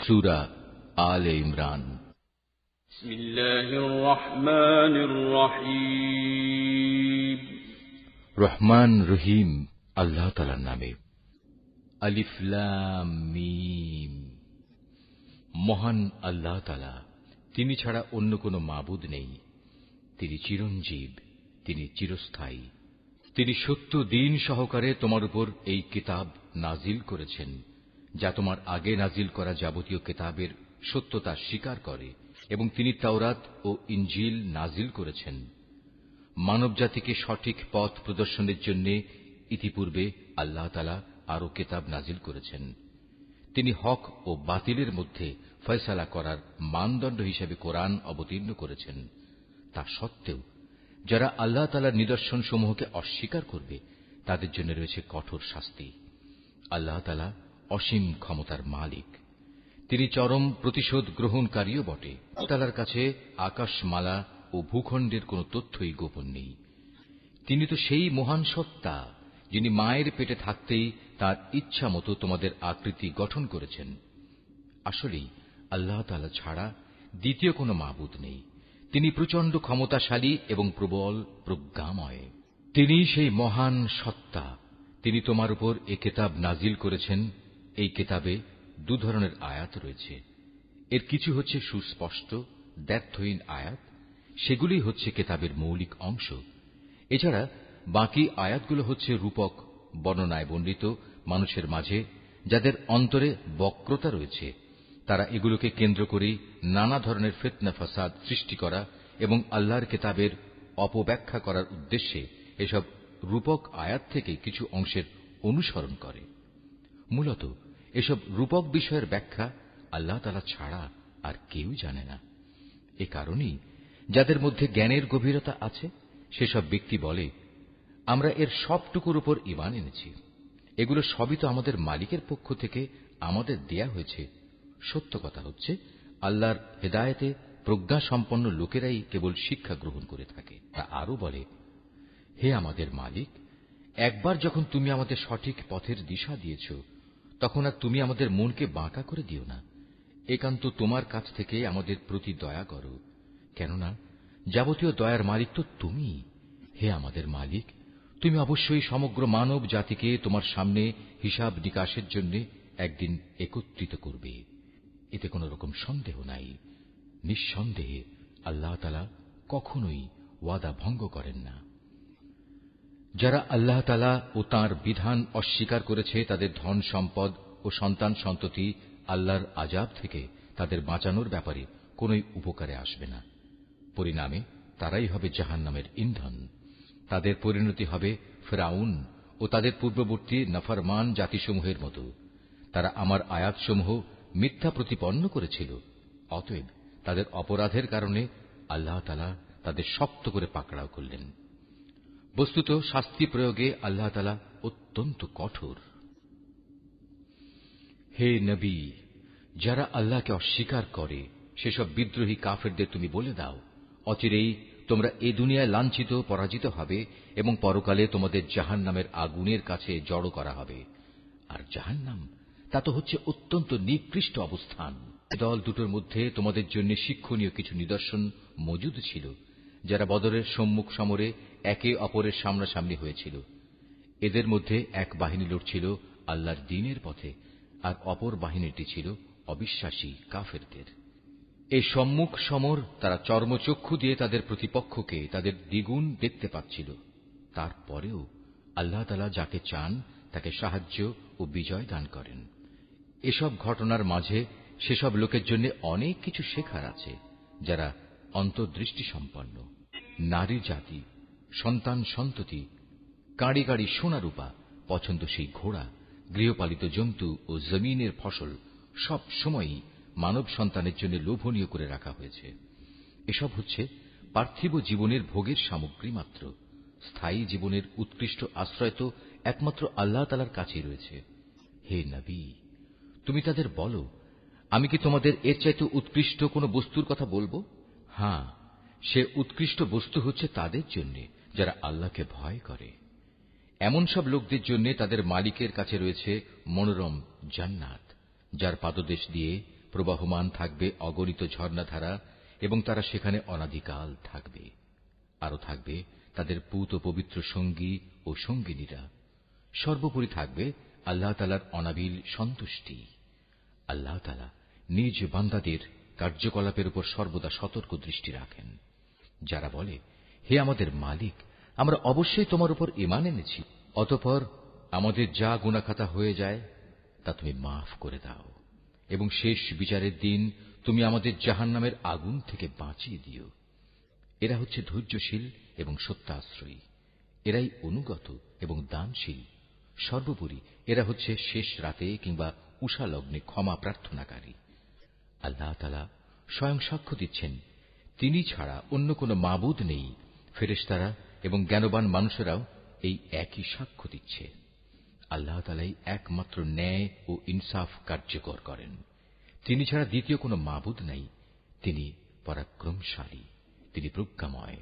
সূরা আলে ইমরান। বিসমিল্লাহির রহমানির রহিম। রহমান রহিম আল্লাহ তাআলার নামে। আলিফ লাম মিম। মহান আল্লাহ তাআলা, তিনি ছাড়া অন্য কোনো মাবুদ নেই। তিনি চিরঞ্জীব, তিনি চিরস্থায়ী। তিনি সত্য দ্বীন সহকারে তোমার উপর এই কিতাব নাজিল করেছেন, যা তোমার আগে নাজিল করা যাবতীয় কিতাবের সত্যতা স্বীকার করে, এবং তিনি তাওরাত ও ইনজিল নাজিল করেছেন। মানবজাতিকে সঠিক পথ প্রদর্শনের জন্য ইতিপূর্বে আল্লাহ তাআলা আরো কিতাব নাজিল করেছেন। তিনি হক ও বাতিলের মধ্যে ফয়সালা করার মানদণ্ড হিসেবে কোরআন অবতীর্ণ করেছেন। তা সত্ত্বেও যারা আল্লাহ তাআলার নিদর্শন সমূহকে অস্বীকার করবে, তাদের জন্য রয়েছে কঠোর শাস্তি। আল্লাহ তাআলা অসীম ক্ষমতার মালিক, তিনি চরম প্রতিশোধ গ্রহণকারীও বটে। তাআলার কাছে আকাশমালা ও ভূখণ্ডের কোন তথ্যই গোপন নেই। তিনি তো সেই মহান সত্তা, যিনি মায়ের পেটে থাকতেই তার ইচ্ছা মতো তোমাদের আকৃতি গঠন করেছেন। আসলেই আল্লাহ তাআলা ছাড়া দ্বিতীয় কোনো মাবুদ নেই। তিনি প্রচন্ড ক্ষমতাশালী এবং প্রবল প্রজ্ঞাময়। তিনি সেই মহান সত্তা। তিনি তোমার উপর এ কিতাব নাজিল করেছেন। এই কিতাবে দু ধরনের আয়াত রয়েছে। এর কিছু হচ্ছে সুস্পষ্ট দ্ব্যর্থহীন আয়াত, সেগুলি হচ্ছে কিতাবের মৌলিক অংশ। এছাড়া বাকি আয়াতগুলো হচ্ছে রূপক বর্ণনায় বর্ণিত মানুষের মাঝে, যাদের অন্তরে বক্রতা রয়েছে। তারা এগুলোকে কেন্দ্র করে নানা ধরনের ফিতনা ফাসাদ সৃষ্টি করা এবং আল্লাহর কিতাবের অপব্যাখ্যা করার উদ্দেশ্যে এসব রূপক আয়াত থেকে কিছু অংশের অনুসরণ করে। মূলত এসব রূপক বিষয়ের ব্যাখ্যা আল্লাহ তাআলা ছাড়া আর কেউ জানে না। এ কারণেই যাদের মধ্যে জ্ঞানের গভীরতা আছে, সেসব ব্যক্তি বলে, আমরা এর সবটুকুর উপর ঈমান এনেছি। এগুলো সবই তো আমাদের মালিকের পক্ষ থেকে আমাদের দেয়া হয়েছে। সত্য কথা হচ্ছে, আল্লাহর হেদায়েতে প্রজ্ঞা সম্পন্ন লোকেরাই কেবল শিক্ষা গ্রহণ করে থাকে। তা আরো বলে, হে আমাদের মালিক, একবার যখন তুমি আমাদের সঠিক পথের দিশা দিয়েছ, তখন আর তুমি আমাদের মনকে বাঁকা করে দিও না। একান্ত তোমার কাছ থেকে আমাদের প্রতি দয়া করো, কেননা যাবতীয় দয়ার মালিক তো তুমি। হে আমাদের মালিক, তুমি অবশ্যই সমগ্র মানব জাতিকে তোমার সামনে হিসাব নিকাশের জন্য একদিন একত্রিত করবে। এতে কোন রকম সন্দেহ নাই। নিঃসন্দেহে আল্লাহ তাআলা কখনোই ওয়াদা ভঙ্গ করেন না। যারা আল্লাহ তাআলা ও তাঁর বিধান অস্বীকার করেছে, তাদের ধন সম্পদ ও সন্তান সন্ততি আল্লাহর আযাব থেকে তাদের বাঁচানোর ব্যাপারে কোনই উপকারে আসবে না। পরিণামে তারাই হবে জাহান্নামের ইন্ধন। তাদের পরিণতি হবে ফিরআউন ও তাদের পূর্ববর্তী নাফরমান জাতিসমূহের মতো। তারা আমার আয়াতসমূহ মিথ্যা প্রতিপন্ন করেছিল। অতএব তাদের অপরাধের কারণে আল্লাহ তাআলা তাদের শক্ত করে পাকড়াও করলেন। বস্তুত শাস্তি প্রয়োগে আল্লাহ তাআলা অত্যন্ত কঠোর। হে নবী, যারা আল্লাহকে অস্বীকার করে, সেসব বিদ্রোহী কাফেরদের তুমি বলে দাও, অচিরেই তোমরা এ দুনিয়ায় লাঞ্ছিত পরাজিত হবে এবং পরকালে তোমাদের জাহান্নামের আগুনের কাছে জড়ো করা হবে। আর জাহান্নাম তা তো হচ্ছে অত্যন্ত নিকৃষ্ট অবস্থান। দল দুটোর মধ্যে তোমাদের জন্য শিক্ষণীয় কিছু নিদর্শন মজুদ ছিল, যারা বদরের সম্মুখ সমরে একে অপরের সামনাসামনি হয়েছিল। এদের মধ্যে এক বাহিনী লড়ছিল আল্লাহর দ্বীনের পথে, আর অপর বাহিনীটি ছিল অবিশ্বাসী কাফেরদের। এই সম্মুখ সমর তারা চর্মচক্ষু দিয়ে তাদের প্রতিপক্ষকে তাদের দ্বিগুণ দেখতে পাচ্ছিল। তারপরেও আল্লাহ তাআলা যাকে চান তাকে সাহায্য ও বিজয় দান করেন। এসব ঘটনার মাঝে সেসব লোকের জন্য অনেক কিছু শেখার আছে, যারা অন্তর্দৃষ্টি সম্পন্ন। নারী জাতি, সন্তান সন্ততি, কাঁড়ি কাঁড়ি সোনা রূপা, পছন্দসই ঘোড়া, গৃহপালিত জন্তু ও জমিনের ফসল সব সময়ই মানব সন্তানের জন্য লোভনীয় করে রাখা হয়েছে। এসব হচ্ছে পার্থিব জীবনের ভোগের সামগ্রী মাত্র। স্থায়ী জীবনের উৎকৃষ্ট আশ্রয় তো একমাত্র আল্লাহ তাআলার কাছেই রয়েছে। হে নবী, তুমি তাদের বলো, আমি কি তোমাদের এর চাইতে উৎকৃষ্ট কোন বস্তুর কথা বলবো? হ্যাঁ, সে উৎকৃষ্ট বস্তু হচ্ছে তাদের জন্য যারা আল্লাহকে ভয় করে। এমন সব লোকদের জন্য তাদের মালিকের কাছে রয়েছে মনোরম জান্নাত, যার পাদদেশ দিয়ে প্রবাহমান থাকবে অগণিত ঝর্ণাধারা এবং তারা সেখানে অনাদিকাল থাকবে। আরও থাকবে তাদের পূত ও পবিত্র সঙ্গী ও সঙ্গিনীরা। সর্বোপরি থাকবে আল্লাহ তাআলার অনাবিল সন্তুষ্টি। আল্লাহ তাআলা নিজ বান্দাদের কার্যকলাপের উপর সর্বদা সতর্ক দৃষ্টি রাখেন। যারা বলে, হে আমাদের মালিক, আমরা অবশ্যই তোমার উপর ঈমান এনেছি, অতঃপর আমাদের যা গুনাহখাতা হয়ে যায় তা তুমি মাফ করে দাও এবং শেষ বিচারের দিন তুমি আমাদের জাহান্নামের আগুন থেকে বাঁচিয়ে দিও। এরা হচ্ছে ধৈর্যশীল এবং সত্যাশ্রয়ী, এরাই অনুগত এবং দানশীল। সর্বোপরি এরা হচ্ছে শেষ রাতে কিংবা উষা লগ্নে ক্ষমা প্রার্থনাকারী। আল্লাহ তাআলা স্বয়ং সাক্ষ্য দিচ্ছেন, তিনি ছাড়া অন্য কোন মাবুদ নেই। ফেরেশতারা এবং জ্ঞানবান মানুষেরাও এই একই সাক্ষ্য দিচ্ছে। আল্লাহ তাআলাই একমাত্র ন্যায় ও ইনসাফ কার্যকর করেন। তিনি ছাড়া দ্বিতীয় কোন মাবুদ নাই। তিনি পরাক্রমশালী, তিনি প্রজ্ঞাময়।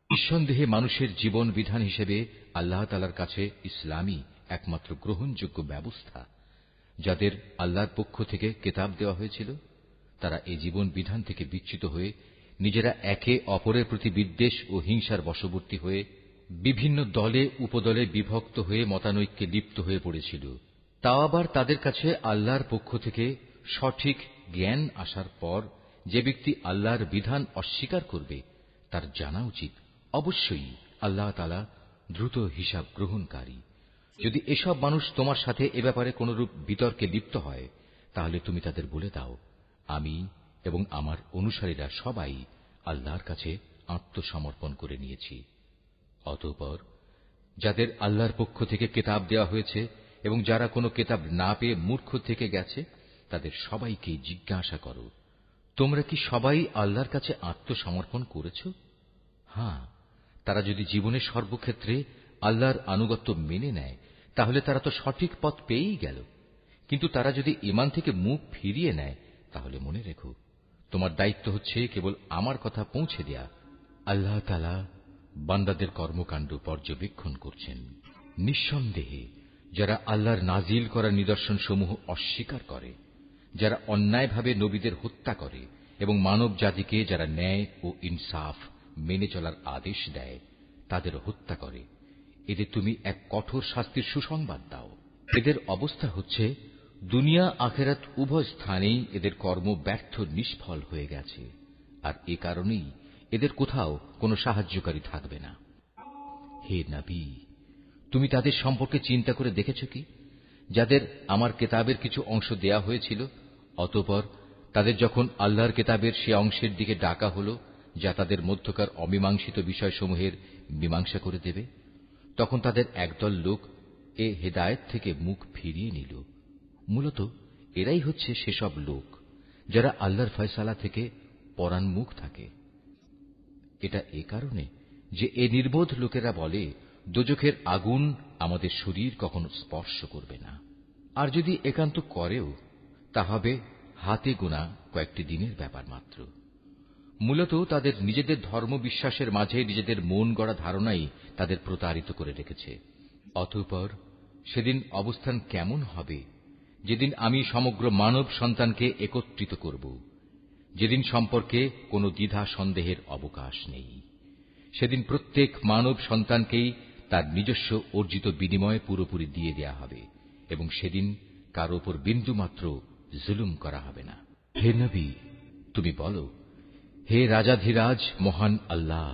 নিঃসন্দেহে মানুষের জীবন বিধান হিসেবে আল্লাহ তাআলার কাছে ইসলামই একমাত্র গ্রহণযোগ্য ব্যবস্থা। যাদের আল্লাহর পক্ষ থেকে কিতাব দেওয়া হয়েছিল, তারা এই জীবন বিধান থেকে বিচ্যুত হয়ে নিজেরা একে অপরের প্রতি বিদ্বেষ ও হিংসার বশবর্তী হয়ে বিভিন্ন দলে উপদলে বিভক্ত হয়ে মতানৈক্যে লিপ্ত হয়ে পড়েছিল। তাও আবার তাদের কাছে আল্লাহর পক্ষ থেকে সঠিক জ্ঞান আসার পর যে ব্যক্তি আল্লাহর বিধান অস্বীকার করবে, তার জানা উচিত অবশ্যই আল্লাহ তাআলা দ্রুত হিসাব গ্রহণকারী। যদি এসব মানুষ তোমার সাথে এ ব্যাপারে কোনরূপ বিতর্কে লিপ্ত হয়, তাহলে তুমি তাদের বলে দাও, আমি এবং আমার অনুসারীরা সবাই আল্লাহর কাছে আত্মসমর্পণ করে নিয়েছি। অতঃপর যাদের আল্লাহর পক্ষ থেকে কিতাব দেওয়া হয়েছে এবং যারা কোনো কিতাব না পেয়ে মূর্খ থেকে গেছে, তাদের সবাইকে জিজ্ঞাসা করো, তোমরা কি সবাই আল্লাহর কাছে আত্মসমর্পণ করেছ? হ্যাঁ, তারা যদি জীবনের সর্বক্ষেত্রে আল্লাহর আনুগত্য মেনে নেয়, তাহলে তারা তো সঠিক পথ পেয়েই গেল। কিন্তু তারা যদি ঈমান থেকে মুখ ফিরিয়ে নেয়, তাহলে মনে রেখো, তোমার দায়িত্ব হচ্ছে কেবল আমার কথা পৌঁছে দেয়া। আল্লাহ তাআলা বান্দাদের কর্মকাণ্ড পর্যবেক্ষণ করছেন। নিঃসন্দেহে যারা আল্লাহর নাজিল করা নিদর্শনসমূহ অস্বীকার করে, যারা অন্যায়ভাবে নবীদের হত্যা করে এবং মানব জাতিকে যারা ন্যায় ও ইনসাফ মেনে চলার আদেশ দেয়, তাদের হত্যা করে, এদের তুমি এক কঠোর শাস্তির সুসংবাদ দাও। এদের অবস্থা হচ্ছে দুনিয়া আখেরাত উভয় স্থানেই এদের কর্ম ব্যর্থ নিষ্ফল হয়ে গেছে, আর এ কারণেই এদের কোথাও কোনো সাহায্যকারী থাকবে না। হে নবী, তুমি তাদের সম্পর্কে চিন্তা করে দেখেছ কি, যাদের আমার কেতাবের কিছু অংশ দেয়া হয়েছিল, অতঃপর তাদের যখন আল্লাহর কেতাবের সে অংশের দিকে ডাকা হল যা তাদের মধ্যকার অমীমাংসিত বিষয়সমূহের মীমাংসা করে দেবে, তখন তাদের একদল লোক এ হেদায়েত থেকে মুখ ফিরিয়ে নিল। মূলত এরাই হচ্ছে সেসব লোক যারা আল্লাহর ফয়সালা থেকে পরান্মুখ থাকে। এটা এ কারণে যে এ নির্বোধ লোকেরা বলে, দোজখের আগুন আমাদের শরীর কখনো স্পর্শ করবে না, আর যদি একান্ত করেও তা হবে হাতে গোনা কয়েকটি দিনের ব্যাপার মাত্র। মূলত তাদের নিজেদের ধর্ম বিশ্বাসের মাঝে নিজেদের মন গড়া ধারণাই তাদের প্রতারিত করে রেখেছে। অতঃপর সেদিন অবস্থান কেমন হবে, যেদিন আমি সমগ্র মানব সন্তানকে একত্রিত করব, যেদিন সম্পর্কে কোনো দ্বিধা সন্দেহের অবকাশ নেই। সেদিন প্রত্যেক মানব সন্তানকেই তার নিজস্ব অর্জিত বিনিময় পুরোপুরি দিয়ে দেয়া হবে এবং সেদিন কারো উপর বিন্দুমাত্র জুলুম করা হবে না। হে নবী, তুমি বলো, হে রাজাধিরাজ মহান আল্লাহ,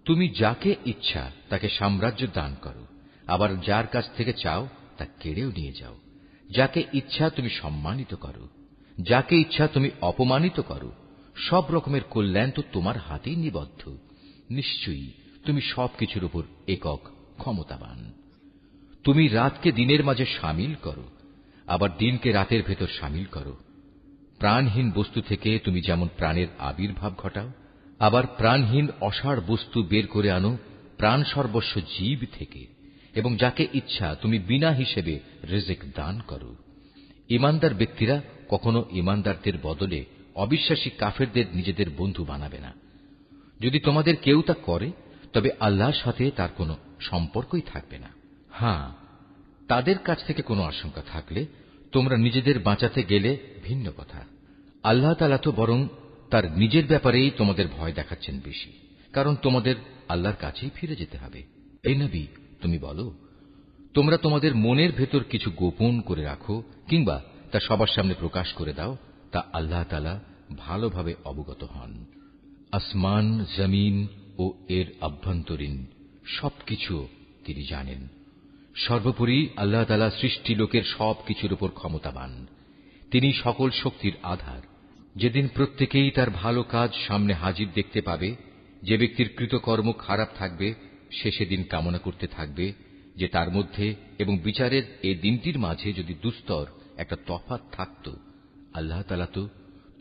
তুমি যাকে ইচ্ছা তাকে সাম্রাজ্য দান করো, আবার যার কাছ থেকে চাও তা কেড়েও নিয়ে যাও। যাকে ইচ্ছা তুমি সম্মানিত করো, যাকে ইচ্ছা তুমি অপমানিত করো। সব রকমের কল্যাণ তো তোমার হাতেই নিবদ্ধ। নিশ্চয়ই তুমি সবকিছুর উপর একক ক্ষমতাবান। তুমি রাতকে দিনের মাঝে শামিল করো, আবার দিনকে রাতের ভেতর শামিল করো। প্রাণহীন বস্তু থেকে তুমি যেমন প্রাণের আবির্ভাব ঘটাও, আবার প্রাণহীন অসাড় বস্তু বের করে আনো প্রাণ সর্বস্ব জীব থেকে, এবং যাকে ইচ্ছা তুমি বিনা হিসেবে রিজিক দান করো। ঈমানদার ব্যক্তিরা কখনো ঈমানদারদের বদলে অবিশ্বাসী কাফেরদের নিজেদের বন্ধু বানাবে না। যদি তোমাদের কেউ তা করে, তবে আল্লাহর সাথে তার কোনো সম্পর্কই থাকবে না। হ্যাঁ, তাদের কাছ থেকে কোনো আশঙ্কা থাকলে তোমরা নিজেদের বাঁচাতে গেলে ভিন্ন কথা। আল্লাহ তাআলা তো বরং তার নিজের ব্যাপারেই তোমাদের ভয় দেখাচ্ছেন বেশি, কারণ তোমাদের আল্লাহর কাছেই ফিরে যেতে হবে। হে নবী, তুমি বলো, তোমরা তোমাদের মনের ভেতর কিছু গোপন করে রাখো কিংবা তা সবার সামনে প্রকাশ করে দাও, তা আল্লাহ তাআলা ভালোভাবে অবগত হন। আসমান, জমিন ও এর আভ্যন্তরীণ সবকিছু তিনি জানেন। সর্বোপরি আল্লাহ তাআলা সৃষ্টি লোকের সবকিছুর উপর ক্ষমতাবান। তিনি সকল শক্তির আধার। যেদিন প্রত্যেকেই তার ভালো কাজ সামনে হাজির দেখতে পাবে, যে ব্যক্তির কৃতকর্ম খারাপ থাকবে সে সেদিন কামনা করতে থাকবে যে তার মধ্যে এবং বিচারের এই দিনটির মাঝে যদি দুস্তর একটা তফাৎ থাকত। আল্লাহ তাআলা তো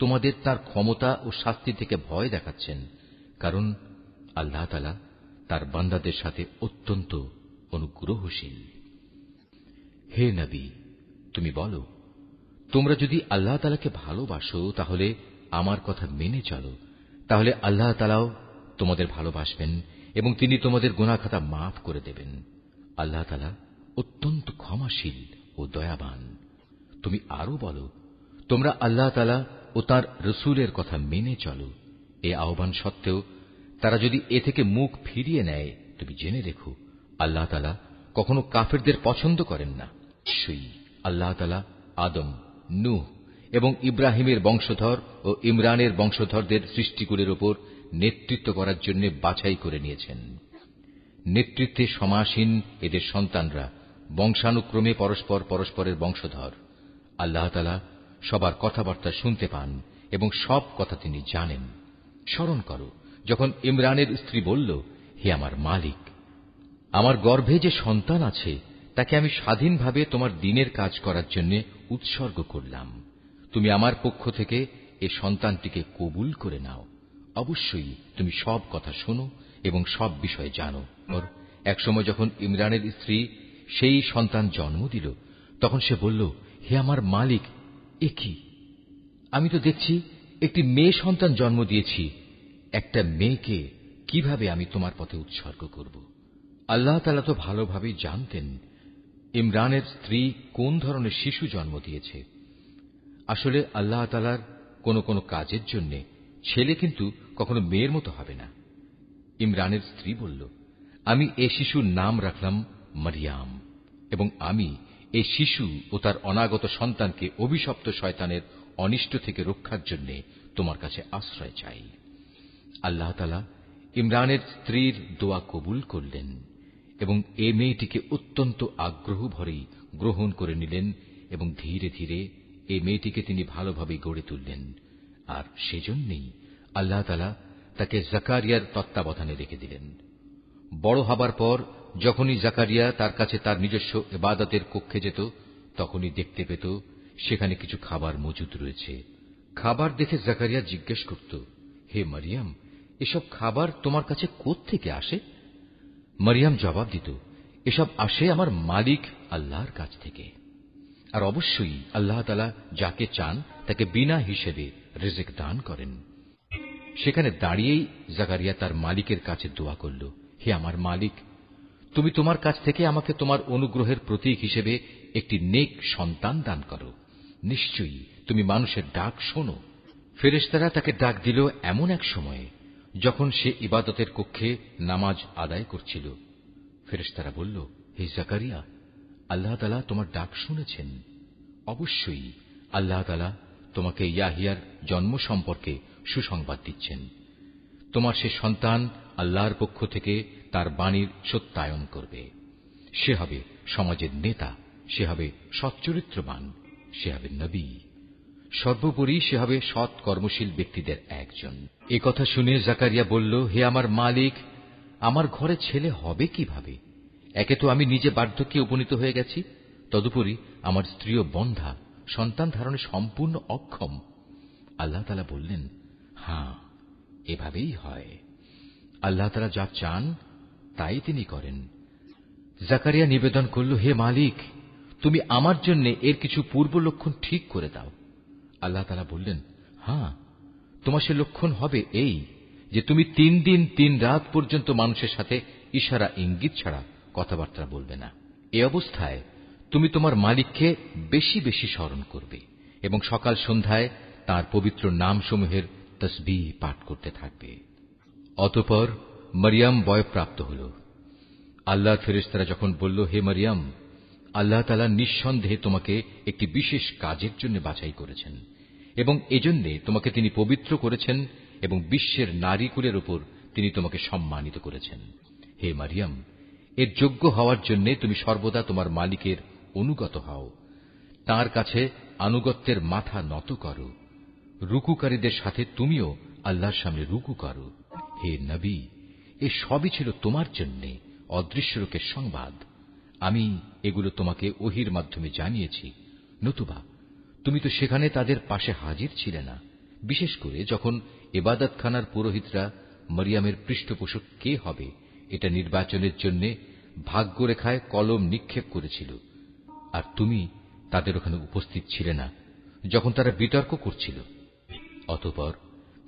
তোমাদের তার ক্ষমতা ও শাস্তি থেকে ভয় দেখাচ্ছেন, কারণ আল্লাহ তাআলা তার বান্দাদের সাথে অত্যন্ত অনুগ্রহশীল। হে নবী, তুমি বলো, তোমরা যদি আল্লাহ তাআলাকে ভালোবাসো তাহলে আমার কথা মেনে চলো, তাহলে আল্লাহ তাআলাও তোমাদের ভালোবাসবেন এবং তিনি তোমাদের গুনাহ খাতা মাফ করে দেবেন। আল্লাহ তাআলা অত্যন্ত ক্ষমাশীল ও দয়াবান। তুমি আরো বলো, তোমরা আল্লাহ তাআলা ও তার রাসূলের কথা মেনে চলো। এই আহ্বান সত্ত্বেও তারা যদি এ থেকে মুখ ফিরিয়ে নেয়, তুমি জেনে রেখো আল্লাহ তাআলা কখনো কাফেরদের পছন্দ করেন না। নিশ্চয়ই আল্লাহ তাআলা আদম, নূহ এবং ইব্রাহিমের বংশধর ও ইমরানের বংশধরদের সৃষ্টিকুলের উপর নেতৃত্ব করার জন্য বাছাই করে নিয়েছেন। নেতৃত্বে সমাসীন এদের সন্তানরা বংশানুক্রমে পরস্পর পরস্পরের বংশধর। আল্লাহ তাআলা সবার কথাবার্তা শুনতে পান এবং সব কথা তিনি জানেন। স্মরণ করো, যখন ইমরানের স্ত্রী বলল, হে আমার মালিক, আমার গর্ভে যে সন্তান আছে তাকে আমি স্বাধীনভাবে তোমার দ্বীনের কাজ করার জন্য উৎসর্গ করলাম। তুমি আমার পক্ষ থেকে এ সন্তানটিকে কবুল করে নাও। অবশ্যই তুমি সব কথা শোনো এবং সব বিষয় জানো। একসময় যখন ইমরানের স্ত্রী সেই সন্তান জন্ম দিল, তখন সে বলল, হে আমার মালিক, এ কি? আমি তো দেখছি একটি মেয়ে সন্তান জন্ম দিয়েছি। একটা মেয়েকে কিভাবে আমি তোমার পথে উৎসর্গ করব? আল্লাহ তাআলা তো ভালোভাবেই জানতেন ইমরানের স্ত্রী কোন ধরনের শিশু জন্ম দিয়েছে। আসলে আল্লাহ তাআলার কোন কোন কাজের জন্য ছেলে কিন্তু কখনো মেয়ের মতো হবে না। ইমরানের স্ত্রী বলল, আমি এ শিশুর নাম রাখলাম মারিয়াম, এবং আমি এই শিশু ও তার অনাগত সন্তানকে অভিশপ্ত শয়তানের অনিষ্ট থেকে রক্ষার জন্য তোমার কাছে আশ্রয় চাই। আল্লাহ তাআলা ইমরানের স্ত্রীর দোয়া কবুল করলেন এবং এ মেয়েটিকে অত্যন্ত আগ্রহ ভরেই গ্রহণ করে নিলেন এবং ধীরে ধীরে এই মেয়েটিকে তিনি ভালোভাবে গড়ে তুললেন। আর সেজন্যই আল্লাহ তাআলা তাকে জাকারিয়ার তত্ত্বাবধানে রেখে দিলেন। বড় হবার পর যখনই জাকারিয়া তার কাছে তার নিজস্ব ইবাদতের কক্ষে যেত, তখনই দেখতে পেত সেখানে কিছু খাবার মজুদ রয়েছে। খাবার দেখে জাকারিয়া জিজ্ঞেস করত, হে মারিয়াম, এসব খাবার তোমার কাছে কোত্থেকে আসে? মারিয়াম জবাব দিত, এসব আসে আমার মালিক আল্লাহর কাছ থেকে। আর অবশ্যই আল্লাহ তাআলা যাকে চান তাকে বিনা হিসেবে রিজিক দান করেন। সেখানে দাঁড়িয়েই জাকারিয়া তার মালিকের কাছে দোয়া করল, হে আমার মালিক, তুমি তোমার কাছ থেকে আমাকে তোমার অনুগ্রহের প্রতীক হিসেবে একটি নেক সন্তান দান করো। নিশ্চয়ই তুমি মানুষের ডাক শোনো। ফেরেশতারা তাকে ডাক দিল এমন এক সময়ে যখন সে ইবাদতের কক্ষে নামাজ আদায় করছিল। ফেরেশতারা বলল, হে জাকারিয়া, আল্লাহ তাআলা তোমার ডাক শুনেছেন। অবশ্যই আল্লাহ তাআলা তোমাকে ইয়াহিয়ার জন্ম সম্পর্কে সুসংবাদ দিচ্ছেন। তোমার সে সন্তান আল্লাহর পক্ষ থেকে তার বাণীর সত্যায়ন করবে। সে হবে সমাজের নেতা, সে হবে সচ্চরিত্রবান, সে হবে নবী, সর্বোপরি সে হবে সৎ কর্মশীল ব্যক্তিদের একজন। এ কথা শুনে জাকারিয়া বলল, হে আমার মালিক, আমার ঘরে ছেলে হবে কিভাবে? একে তো আমি নিজে বার্ধক্যে উপনীত হয়ে গেছি, তদুপরি আমার স্ত্রীও বন্ধ্যা, সন্তান ধারণে সম্পূর্ণ অক্ষম। আল্লাহ তাআলা বললেন, হ্যাঁ, এভাবেই হয়। আল্লাহ তাআলা যা চান তাই তিনি করেন। জাকারিয়া নিবেদন করল, হে মালিক, তুমি আমার জন্য এর কিছু পূর্ব লক্ষণ ঠিক করে দাও। আল্লাহ তাআলা বললেন, হ্যাঁ, তোমার সে লক্ষণ হবে এই যে তুমি 3 দিন 3 রাত পর্যন্ত মানুষের সাথে ইশারা ইঙ্গিত ছাড়া কথাবার্তা বলবে না। এ অবস্থায় তুমি তোমার মালিককে বেশি বেশি স্মরণ করবে এবং সকাল সন্ধ্যায় তাঁর পবিত্র নামসমূহের তসবিহ পাঠ করতে থাকবে। অতঃপর মরিয়ম বয়প্রাপ্ত হল। আল্লাহর ফেরেশতারা যখন বলল, হে মরিয়ম, আল্লাহ তাআলা নিঃসন্দেহে তোমাকে একটি বিশেষ কাজের জন্য বাছাই করেছেন এবং এজন্যে তোমাকে তিনি পবিত্র করেছেন এবং বিশ্বের নারীকুলের উপর তিনি তোমাকে সম্মানিত করেছেন। হে মরিয়ম, এর যোগ্য হওয়ার জন্য তুমি সর্বদা তোমার মালিকের অনুগত হও, তাঁর কাছে আনুগত্যের মাথা নত করো, রুকুকারীদের সাথে তুমিও আল্লাহর সামনে রুকু করো। হে নবী, এ সবই ছিল তোমার জন্য অদৃশ্য লোকের সংবাদ। আমি এগুলো তোমাকে ওহির মাধ্যমে জানিয়েছি, নতুবা তুমি তো সেখানে তাদের পাশে হাজির ছিলে না, বিশেষ করে যখন ইবাদতখানার পুরোহিতরা মরিয়মের পৃষ্ঠপোষক কে হবে এটা নির্বাচনের জন্য ভাগ্যরেখায় কলম নিক্ষেপ করেছিল, আর তুমি তাদের ওখানে উপস্থিত ছিলে না যখন তারা বিতর্ক করছিল। অতঃপর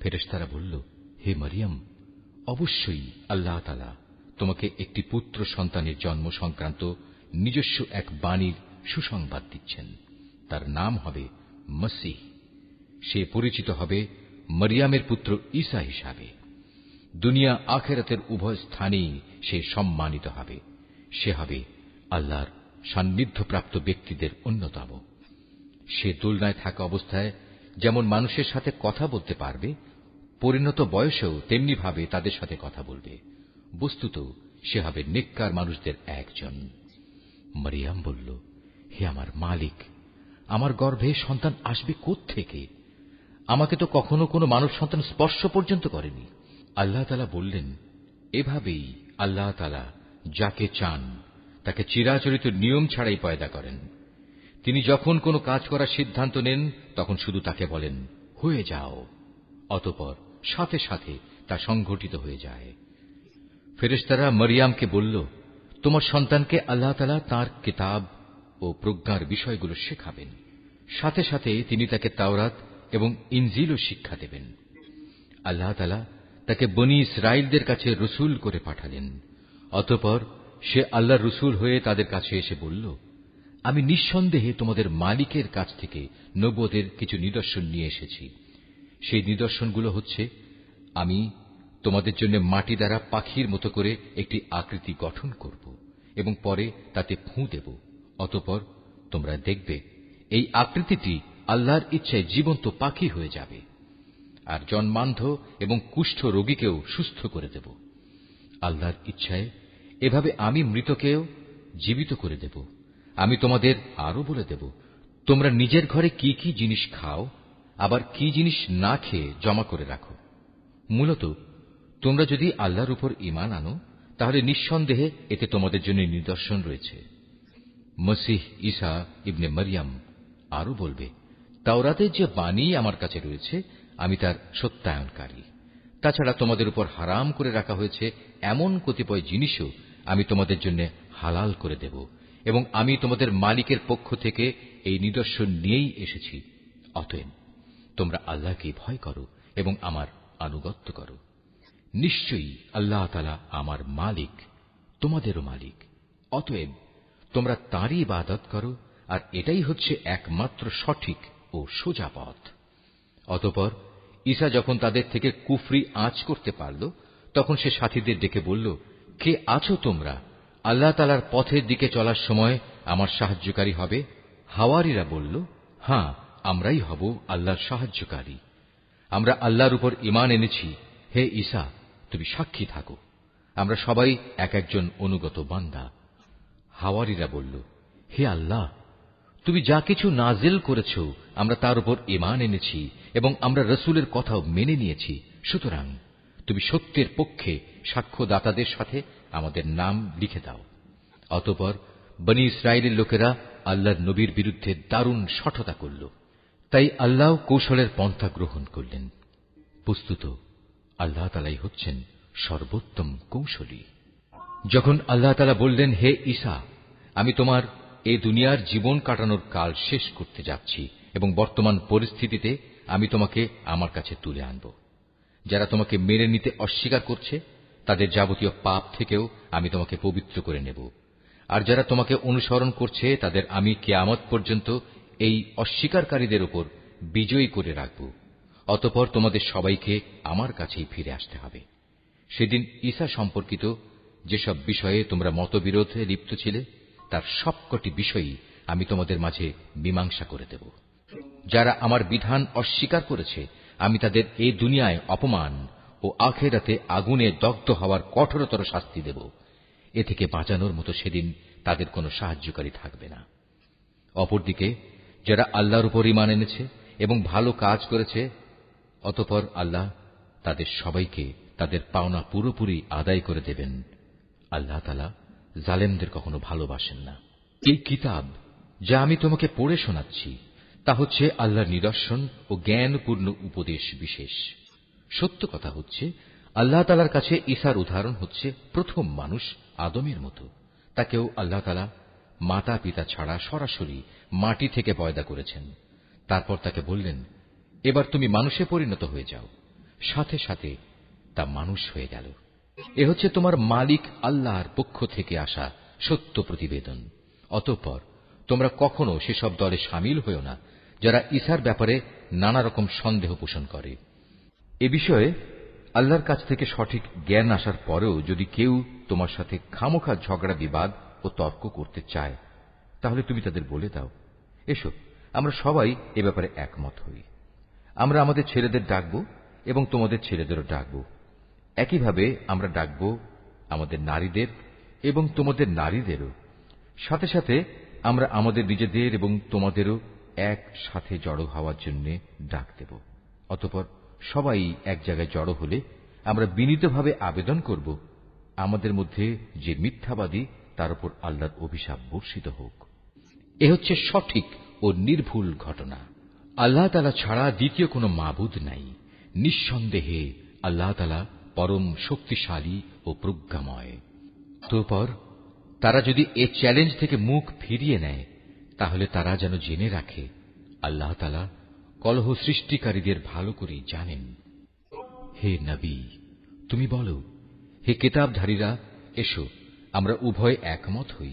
ফেরেশতারা বলল, হে মরিয়ম, অবশ্যই আল্লাহ তাআলা তোমাকে একটি পুত্র সন্তানের জন্ম সংক্রান্ত নিজস্ব এক বাণীর সুসংবাদ দিচ্ছেন। তার নাম হবে মসীহ। সে পরিচিত হবে মরিয়মের পুত্র ঈসা হিসাবে। দুনিয়া আখিরাতের উভয় স্থানেই সে সম্মানিত হবে। সে হবে আল্লাহর সান্নিধ্যপ্রাপ্ত ব্যক্তিদের অন্যতম। সে দোলনায় থাকা অবস্থায় যেমন মানুষের সাথে কথা বলতে পারবে, পরিণত বয়সেও তেমনি ভাবে তাদের সাথে কথা বলবে। বস্তুত সে হবে নেককার মানুষদের একজন। মরিয়ম বলল, হে আমার মালিক, আমার গর্ভে সন্তান আসবে কোত্থেকে? আমাকে তো কখনো কোনো মানব সন্তান স্পর্শ পর্যন্ত করেনি। আল্লাহ তাআলা বললেন, এভাবেই আল্লাহ তাআলা যাকে চান তাকে চিরাচরিত নিয়ম ছাড়াই পয়দা করেন। তিনি যখন কোনো কাজ করার সিদ্ধান্ত নেন তখন শুধু তাকে বলেন, হয়ে যাও, অতঃপর সাথে সাথে তা সংঘটিত হয়ে যায়। ফেরেশতারা মরিয়মকে বলল, তোমার সন্তানকে আল্লাহ তাআলা তাঁর কিতাব ও প্রজ্ঞার বিষয়গুলো শেখাবেন, সাথে সাথে তিনি তাকে তাওরাত এবং ইনজিলও শিক্ষা দেবেন। আল্লাহ তাআলা তাকে বনী ইসরাইলদের কাছে রসুল করে পাঠালেন। অতঃপর সে আল্লাহর রসুল হয়ে তাদের কাছে এসে বলল, আমি নিঃসন্দেহে তোমাদের মালিকের কাছ থেকে নবুয়তের কিছু নিদর্শন নিয়ে এসেছি। সেই নিদর্শনগুলো হচ্ছে, আমি তোমাদের জন্য মাটি দ্বারা পাখির মতো করে একটি আকৃতি গঠন করব এবং পরে তাতে ফুঁ দেব। অতঃপর তোমরা দেখবে এই আকৃতিটি আল্লাহর ইচ্ছায় জীবন্ত পাখি হয়ে যাবে, আর জন্মান্ধ এবং কুষ্ঠ রোগীকেও সুস্থ করে দেব। আল্লাহর ইচ্ছায় এভাবে আমি মৃতকেও জীবিত করে দেব। আমি তোমাদের আরো বলে দেব, তোমরা নিজের ঘরে কি কি জিনিস খাও, আবার কি জিনিস না খেয়ে জমা করে রাখো। মূলত তোমরা যদি আল্লাহর উপর ঈমান আনো তাহলে নিঃসন্দেহে এতে তোমাদের জন্য নিদর্শন রয়েছে। মসীহ ঈসা ইবনে মরিয়ম আরো বলবে, তাওরাতের যে বাণী আমার কাছে রয়েছে আমি তার সত্যায়নকারী। তাছাড়া তোমাদের উপর হারাম করে রাখা হয়েছে এমন কতিপয় জিনিসও আমি তোমাদের জন্য হালাল করে দেব, এবং আমি তোমাদের মালিকের পক্ষ থেকে এই নিদর্শন নিয়েই এসেছি। অতএব তোমরা আল্লাহকে ভয় করো এবং আমার আনুগত্য করো। নিশ্চয়ই আল্লাহ তাআলা আমার মালিক, তোমাদেরও মালিক। অতএব তোমরা তাঁরই ইবাদত করো, আর এটাই হচ্ছে একমাত্র সঠিক ও সোজা পথ। অতঃপর ঈসা যখন তাদের থেকে কুফরি আঁচ করতে পারল তখন সে সাথীদের ডেকে বলল, কে আছো তোমরা আল্লাহ তাআলার পথের দিকে চলার সময় আমার সাহায্যকারী হবে? হাওয়ারীরা বলল, হ্যাঁ, আমরাই হব আল্লাহর সাহায্যকারী। আমরা আল্লাহর উপর ঈমান এনেছি। হে ঈসা, তুমি সাক্ষী থাকো, আমরা সবাই এক একজন অনুগত বান্দা। হাওয়ারীরা বলল, হে আল্লাহ, তুমি যা কিছু নাজিল করেছ আমরা তার উপর ঈমান এনেছি এবং আমরা রসুলের কথাও মেনে নিয়েছি। সুতরাং তুমি সত্যের পক্ষে সাক্ষ্যদাতাদের সাথে আমাদের নাম লিখে দাও। অতঃপর বনী ইসরায়েলের লোকেরা আল্লাহর নবীর বিরুদ্ধে দারুণ শঠতা করল, তাই আল্লাহ কৌশলের পন্থা গ্রহণ করলেন। বস্তুত আল্লাহ তাআলাই হচ্ছেন সর্বোত্তম কৌশলী। যখন আল্লাহ তাআলা বললেন, হে ঈসা, আমি তোমার এই দুনিয়ার জীবন কাটানোর কাল শেষ করতে যাচ্ছি এবং বর্তমান পরিস্থিতিতে আমি তোমাকে আমার কাছে তুলে আনব। যারা তোমাকে মেনে নিতে অস্বীকার করছে তাদের যাবতীয় পাপ থেকেও আমি তোমাকে পবিত্র করে নেব, আর যারা তোমাকে অনুসরণ করছে তাদের আমি কিয়ামত পর্যন্ত এই অস্বীকারীদের উপর বিজয়ী করে রাখব। অতঃপর তোমাদের সবাইকে আমার কাছেই ফিরে আসতে হবে। সেদিন ঈসা সম্পর্কিত যেসব বিষয়ে তোমরা মতবিরোধে লিপ্ত ছিলে, তার সবকটি বিষয়ই আমি তোমাদের মাঝে মীমাংসা করে দেব। যারা আমার বিধান অস্বীকার করেছে, আমি তাদের এই দুনিয়ায় অপমান ও আখিরাতে আগুনে দগ্ধ হওয়ার কঠোরতর শাস্তি দেব। এ থেকে বাঁচানোর মতো সেদিন তাদের কোনো সাহায্যকারী থাকবে না। অপরদিকে যারা আল্লাহর উপর ঈমান এনেছে এবং ভালো কাজ করেছে, অতঃপর আল্লাহ তাদের সবাইকে তাদের পাওনা পুরোপুরি আদায় করে দেবেন। আল্লাহ তাআলা জালেমদের কখনো ভালোবাসেন না। এই কিতাব যা আমি তোমাকে পড়ে শোনাচ্ছি, তা হচ্ছে আল্লাহর নিদর্শন ও জ্ঞানপূর্ণ উপদেশ বিশেষ। সত্য কথা হচ্ছে, আল্লাহ তাআলার কাছে ঈসার উদাহরণ হচ্ছে প্রথম মানুষ আদমের মতো। তাকেও আল্লাহ তাআলা মাতা পিতা ছাড়া সরাসরি মাটি থেকে পয়দা করেছেন। তারপর তাকে বললেন, এবার তুমি মানুষে পরিণত হয়ে যাও। সাথে সাথে তা মানুষ হয়ে গেল। এ হচ্ছে তোমার মালিক আল্লাহর পক্ষ থেকে আসা সত্য প্রতিবেদন। অতঃপর তোমরা কখনো সেসব দলে সামিল হও না যারা ঈসার ব্যাপারে নানা রকম সন্দেহ পোষণ করে। এ বিষয়ে আল্লাহর কাছ থেকে সঠিক জ্ঞান আসার পরেও যদি কেউ তোমার সাথে খামোখা ঝগড়া বিবাদ ও তর্ক করতে চায়, তাহলে তুমি তাদের বলে দাও, এসো আমরা সবাই এ ব্যাপারে একমত হই। আমরা আমাদের ছেলেদের ডাকব এবং তোমাদের ছেলেদেরও ডাকব। একইভাবে আমরা ডাকব আমাদের নারীদের এবং তোমাদের নারীদেরও। সাথে সাথে আমরা আমাদের নিজেদের এবং তোমাদেরও একসাথে জড়ো হওয়ার জন্য ডাক দেব। অতঃপর সবাই এক জায়গায় জড়ো হলে আমরা বিনীতভাবে আবেদন করব, আমাদের মধ্যে যে মিথ্যাবাদী তার উপর আল্লাহর অভিশাপ বর্ষিত হোক। এ হচ্ছে সঠিক ও নির্ভুল ঘটনা। আল্লাহ তাআলা ছাড়া দ্বিতীয় কোনো মাবুদ নাই। নিঃসন্দেহে আল্লাহ তাআলা পরম শক্তিশালী ও প্রজ্ঞাময়। অতঃপর তারা যদি এ চ্যালেঞ্জ থেকে মুখ ফিরিয়ে নেয়, তাহলে তারা যেন জেনে রাখে, আল্লাহ তাআলা কলহ সৃষ্টিকারীদের ভালো করেই জানেন। হে নবী, তুমি বলো, হে কিতাবধারীরা, এসো আমরা উভয় একমত হই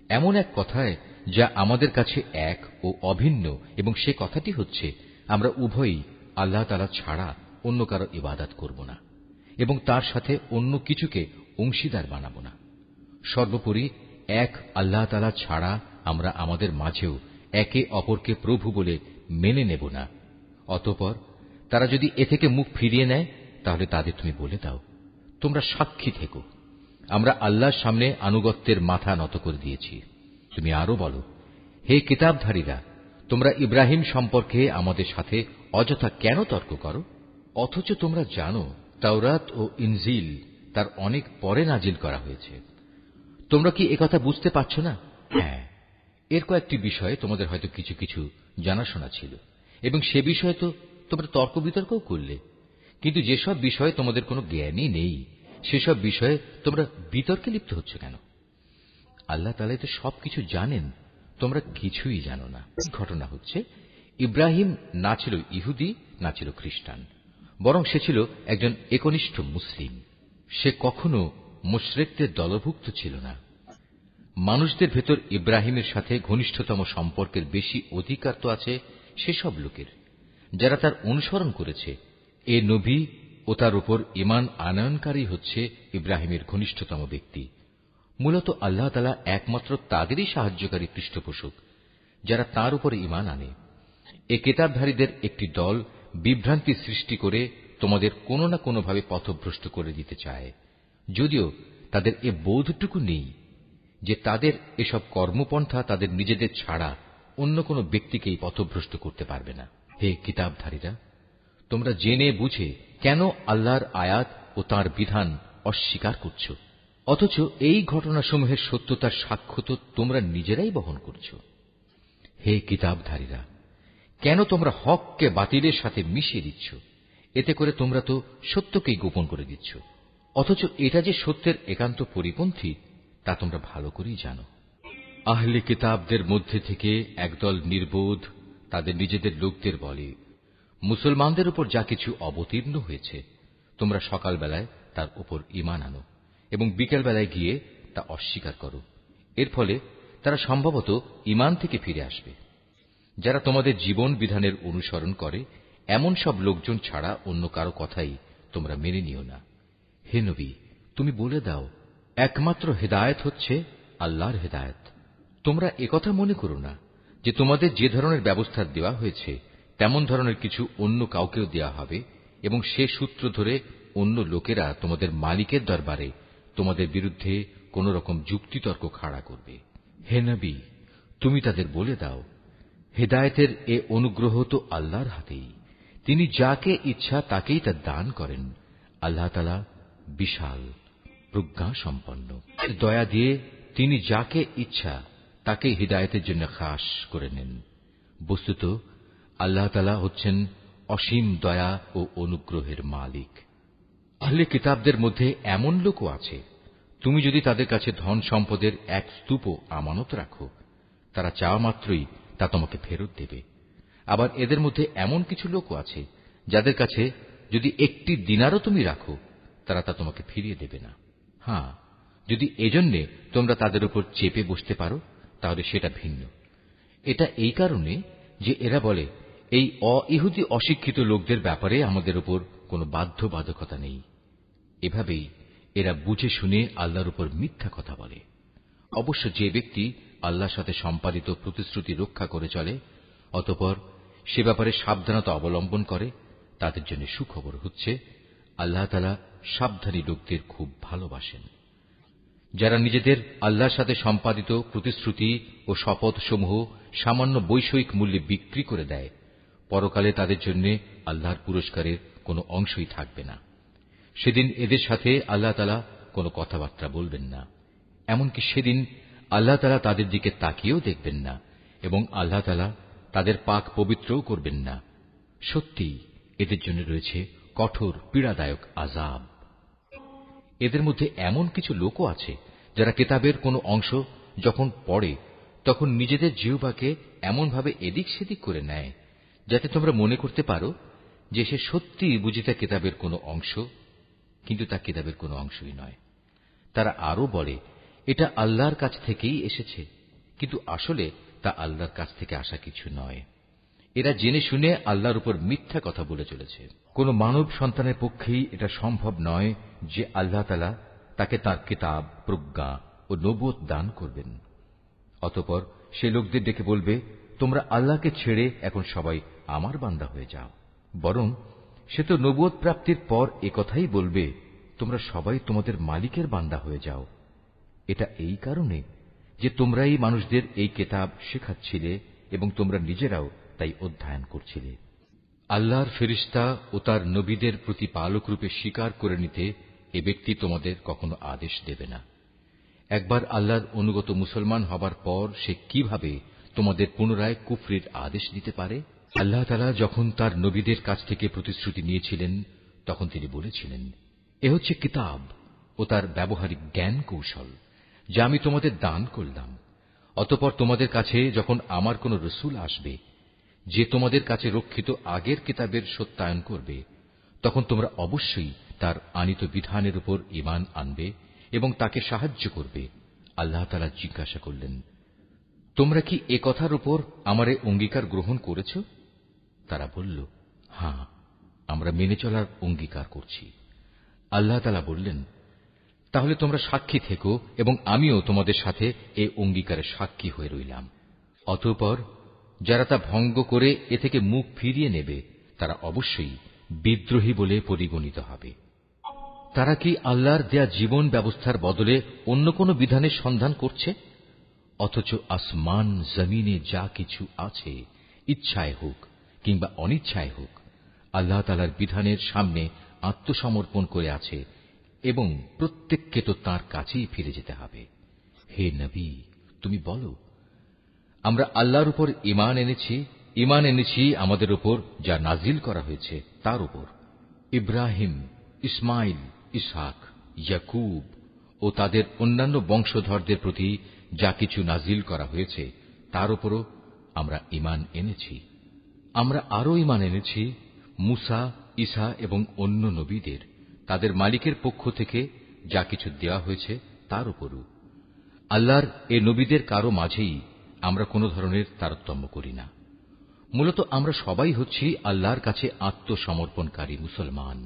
এমন এক কথায় যা আমাদের কাছে এক ও অভিন্ন, এবং সে কথাটি হচ্ছে আমরা উভয়ই আল্লাহ তাআলা ছাড়া অন্য কারো ইবাদত করব না এবং তার সাথে অন্য কিছুকে অংশীদার বানাবো না। সর্বোপরি এক আল্লাহ তাআলা ছাড়া আমরা আমাদের মাঝেও একে অপরকে প্রভু বলে মেনে নেব না। অতঃপর তারা যদি এ থেকে মুখ ফিরিয়ে নেয়, তাহলে তাদের তুমি বলে দাও, তোমরা সাক্ষী থেকো, আমরা আল্লাহর সামনে আনুগত্যের মাথা নত করে দিয়েছি। তুমি আরো বলো, হে কিতাবধারীরা, তোমরা ইব্রাহিম সম্পর্কে আমাদের সাথে অযথা কেন তর্ক করো, অথচ তোমরা জানো তাওরাত ও ইনজিল তার অনেক পরে নাজিল করা হয়েছে। তোমরা কি একথা বুঝতে পারছ না? হ্যাঁ, এর কয়েকটি বিষয়ে তোমাদের হয়তো কিছু কিছু জানাশোনা ছিল এবং সে বিষয়ে তো তোমরা তর্ক বিতর্কও করলে, কিন্তু যেসব বিষয়ে তোমাদের কোনো জ্ঞানই নেই, সেসব বিষয়ে তোমরা বিতর্কে লিপ্ত হচ্ছ কেন? আল্লাহ তাআলা তো সবকিছু জানেন, তোমরা কিছুই জানো না। ঘটনা হচ্ছে, ইব্রাহিম না ছিল ইহুদি না ছিল খ্রিস্টান, বরং সে ছিল একজন একনিষ্ঠ মুসলিম। সে কখনো মুশরিকদের দলভুক্ত ছিল না। মানুষদের ভেতর ইব্রাহিমের সাথে ঘনিষ্ঠতম সম্পর্কের বেশি অধিকার তো আছে সেসব লোকের, যারা তার অনুসরণ করেছে। এ নবী ও তার উপর ঈমান আনয়নকারী হচ্ছে ইব্রাহিমের ঘনিষ্ঠতম ব্যক্তি। মূলত আল্লাহ তাআলা একমাত্র তাদেরই সাহায্যকারী পৃষ্ঠপোষক যারা তার উপরে ঈমান আনে। এ কিতাবধারীদের একটি দল বিভ্রান্তি সৃষ্টি করে তোমাদের কোনো না কোনোভাবে পথভ্রষ্ট করে দিতে চায়, যদিও তাদের এ বোধটুকু নেই যে তাদের এসব কর্মপন্থা তাদের নিজেদের ছাড়া অন্য কোনো ব্যক্তিকেই পথভ্রষ্ট করতে পারবে না। হে কিতাবধারীরা, তোমরা জেনে বুঝে কেন আল্লাহর আয়াত ও তাঁর বিধান অস্বীকার করছ, অথচ এই ঘটনাসমূহের সত্যতার সাক্ষ্য তো তোমরা নিজেরাই বহন করছ। হে কিতাবধারীরা, কেন তোমরা হককে বাতিলের সাথে মিশিয়ে দিচ্ছ? এতে করে তোমরা তো সত্যকেই গোপন করে দিচ্ছ, অথচ এটা যে সত্যের একান্ত পরিপন্থী তা তোমরা ভালো করেই জানো। আহলে কিতাবদের মধ্যে থেকে একদল নির্বোধ তাদের নিজেদের লোকদের বলে, মুসলমানদের উপর যা কিছু অবতীর্ণ হয়েছে তোমরা সকালবেলায় তার উপর ঈমান আনো এবং বিকেলবেলায় গিয়ে তা অস্বীকার করো। এর ফলে তারা সম্ভবত ঈমান থেকে ফিরে আসবে। যারা তোমাদের জীবন বিধানের অনুসরণ করে এমন সব লোকজন ছাড়া অন্য কারো কথাই তোমরা মেনে নিও না। হে নবী, তুমি বলে দাও, একমাত্র হেদায়েত হচ্ছে আল্লাহর হেদায়েত। তোমরা একথা মনে করো না যে তোমাদের যে ধরনের ব্যবস্থা দেওয়া হয়েছে তেমন ধরনের কিছু অন্য কাউকেও দেওয়া হবে এবং সে সূত্র ধরে অন্য লোকেরা তোমাদের মালিকের দরবারে তোমাদের বিরুদ্ধে কোন রকম যুক্তিতর্ক খাড়া করবে। হে নবী, তুমি তাদের বলে দাও, হেদায়েতের এ অনুগ্রহ তো আল্লাহর হাতেই। তিনি যাকে ইচ্ছা তাকেই তা দান করেন। আল্লাহ তাআলা বিশাল প্রজ্ঞা সম্পন্ন। দয়া দিয়ে তিনি যাকে ইচ্ছা তাকে হিদায়াতের জন্য খাস করে নেন। বস্তুত আল্লাহ তাআলা হচ্ছেন অসীম দয়া ও অনুগ্রহের মালিক। আহলে কিতাবদের মধ্যে এমন লোকও আছে, তুমি যদি তাদের কাছে ধন সম্পদের এক স্তূপ আমানত রাখো, তারা চাওয়া মাত্রই তা তোমাকে ফেরত দেবে। আবার এদের মধ্যে এমন কিছু লোকও আছে যাদের কাছে যদি একটি দিনারও তুমি রাখো, তারা তা তোমাকে ফিরিয়ে দেবে না। হ্যাঁ, যদি এজন্যে তোমরা তাদের উপর চেপে বসতে পারো তাহলে সেটা ভিন্ন। এটা এই কারণে যে এরা বলে, এই অইহুদি অশিক্ষিত লোকদের ব্যাপারে আমাদের উপর কোনো বাধ্যবাধকতা নেই। এভাবেই এরা বুঝে শুনে আল্লাহর উপর মিথ্যা কথা বলে। অবশ্য যে ব্যক্তি আল্লাহর সাথে সম্পাদিত প্রতিশ্রুতি রক্ষা করে চলে, অতঃপর সে ব্যাপারে সাবধানতা অবলম্বন করে, তাদের জন্য সুখবর হচ্ছে আল্লাহ তাআলা সাবধানী লোকদের খুব ভালোবাসেন। যারা নিজেদের আল্লাহর সাথে সম্পাদিত প্রতিশ্রুতি ও শপথসমূহ সামান্য বৈষয়িক মূল্যে বিক্রি করে দেয়, পরকালে তাদের জন্য আল্লাহর পুরস্কারের কোনো অংশই থাকবে না। সেদিন এদের সাথে আল্লাহ তাআলা কোনো কথাবার্তা বলবেন না। এমনকি সেদিন আল্লাহ তাআলা তাদের দিকে তাকিয়েও দেখবেন না এবং আল্লাহ তাআলা তাদের পাক পবিত্রও করবেন না। সত্যি এদের জন্য রয়েছে কঠোর পীড়াদায়ক আযাব। এদের মধ্যে এমন কিছু লোকও আছে যারা কিতাবের কোনো অংশ যখন পড়ে তখন নিজেদের জিহ্বাকে এমনভাবে এদিক সেদিক করে নেয় যাতে তোমরা মনে করতে পারো যে সে সত্যিই বুঝি তা কিতাবের কোনো অংশ, কিন্তু তা কিতাবের কোনো অংশই নয়। তারা আরো বলে, এটা আল্লাহর কাছ থেকেই এসেছে, কিন্তু আসলে তা আল্লাহর কাছ থেকে আসা কিছু নয়। এরা জেনে শুনে আল্লাহর উপর মিথ্যা কথা বলে চলেছে। কোন মানব সন্তানের পক্ষেই এটা সম্ভব নয় যে আল্লাহ তাআলা তাকে তাঁর কিতাব, প্রজ্ঞা ও নবুয়ত দান করবেন। অতঃপর সে লোকদের ডেকে বলবে, তোমরা আল্লাহকে ছেড়ে এখন সবাই আমার বান্দা হয়ে যাও। বরং সে তো নবুয়ত প্রাপ্তির পর একথাই বলবে, তোমরা সবাই তোমাদের মালিকের বান্দা হয়ে যাও। এটা এই কারণে যে তোমরাই মানুষদের এই কিতাব শেখাচ্ছিলে এবং তোমরা নিজেরাও তাই অধ্যয়ন করছিলে। আল্লাহর ফেরেশতা ও তার নবীদের প্রতিপালক রূপে স্বীকার করে নিতে এ ব্যক্তি তোমাদের কখনো আদেশ দেবে না। একবার আল্লাহর অনুগত মুসলমান হবার পর সে কিভাবে তোমাদের পুনরায় কুফরির আদেশ দিতে পারে? আল্লাহ তাআলা যখন তার নবীদের কাছ থেকে প্রতিশ্রুতি নিয়েছিলেন তখন তিনি বলেছিলেন, এ হচ্ছে কিতাব ও তার ব্যবহারিক জ্ঞান কৌশল যা আমি তোমাদের দান করলাম। অতঃপর তোমাদের কাছে যখন আমার কোন রসূল আসবে যে তোমাদের কাছে রক্ষিত আগের কিতাবের সত্যায়ন করবে, তখন তোমরা অবশ্যই তার আনিত বিধানের উপর ঈমান আনবে এবং তাকে সাহায্য করবে। আল্লাহ তাআলা জিজ্ঞাসা করলেন, তোমরা কি এ কথার উপর আমার অঙ্গীকার গ্রহণ করেছ? তারা বলল, হ্যাঁ, আমরা মেনে চলার অঙ্গীকার করছি। আল্লাহ তাআলা বললেন, তাহলে তোমরা সাক্ষী থেকো এবং আমিও তোমাদের সাথে এ অঙ্গীকারে সাক্ষী হয়ে রইলাম। অতঃপর যারা তা ভঙ্গ করে এ থেকে মুখ ফিরিয়ে নেবে তারা অবশ্যই বিদ্রোহী বলে পরিগণিত হবে। তারা কি আল্লাহর দেয়া জীবন ব্যবস্থার বদলে অন্য কোন বিধানের সন্ধান করছে? অথচ আসমান জমিনে যা কিছু আছে, ইচ্ছায় হোক কিংবা অনিচ্ছায় হোক, আল্লাহ তাআলার বিধানের সামনে আত্মসমর্পণ করে আছে এবং প্রত্যেককে তো তাঁর কাছেই ফিরে যেতে হবে। হে নবী, তুমি বলো, আমরা আল্লাহর উপর ঈমান এনেছি আমাদের উপর যা নাজিল করা হয়েছে তার উপর। ইব্রাহিম, ইসমাইল, ইসহাক, ইয়াকুব ও তাদের অন্যান্য বংশধরদের প্রতি যা কিছু নাজিল করা হয়েছে তার উপরও আমরা ঈমান এনেছি। আমরা আরো ঈমান এনেছি মুসা, ঈসা এবং অন্য নবীদের তাদের মালিকের পক্ষ থেকে যা কিছু দেওয়া হয়েছে তার উপরও। আল্লাহর এ নবীদের কারো মাঝেই আমরা কোনো ধরনের তারতম্য করি না। মূলত আমরা সবাই হচ্ছি আল্লাহর কাছে আত্মসমর্পণকারী মুসলমান।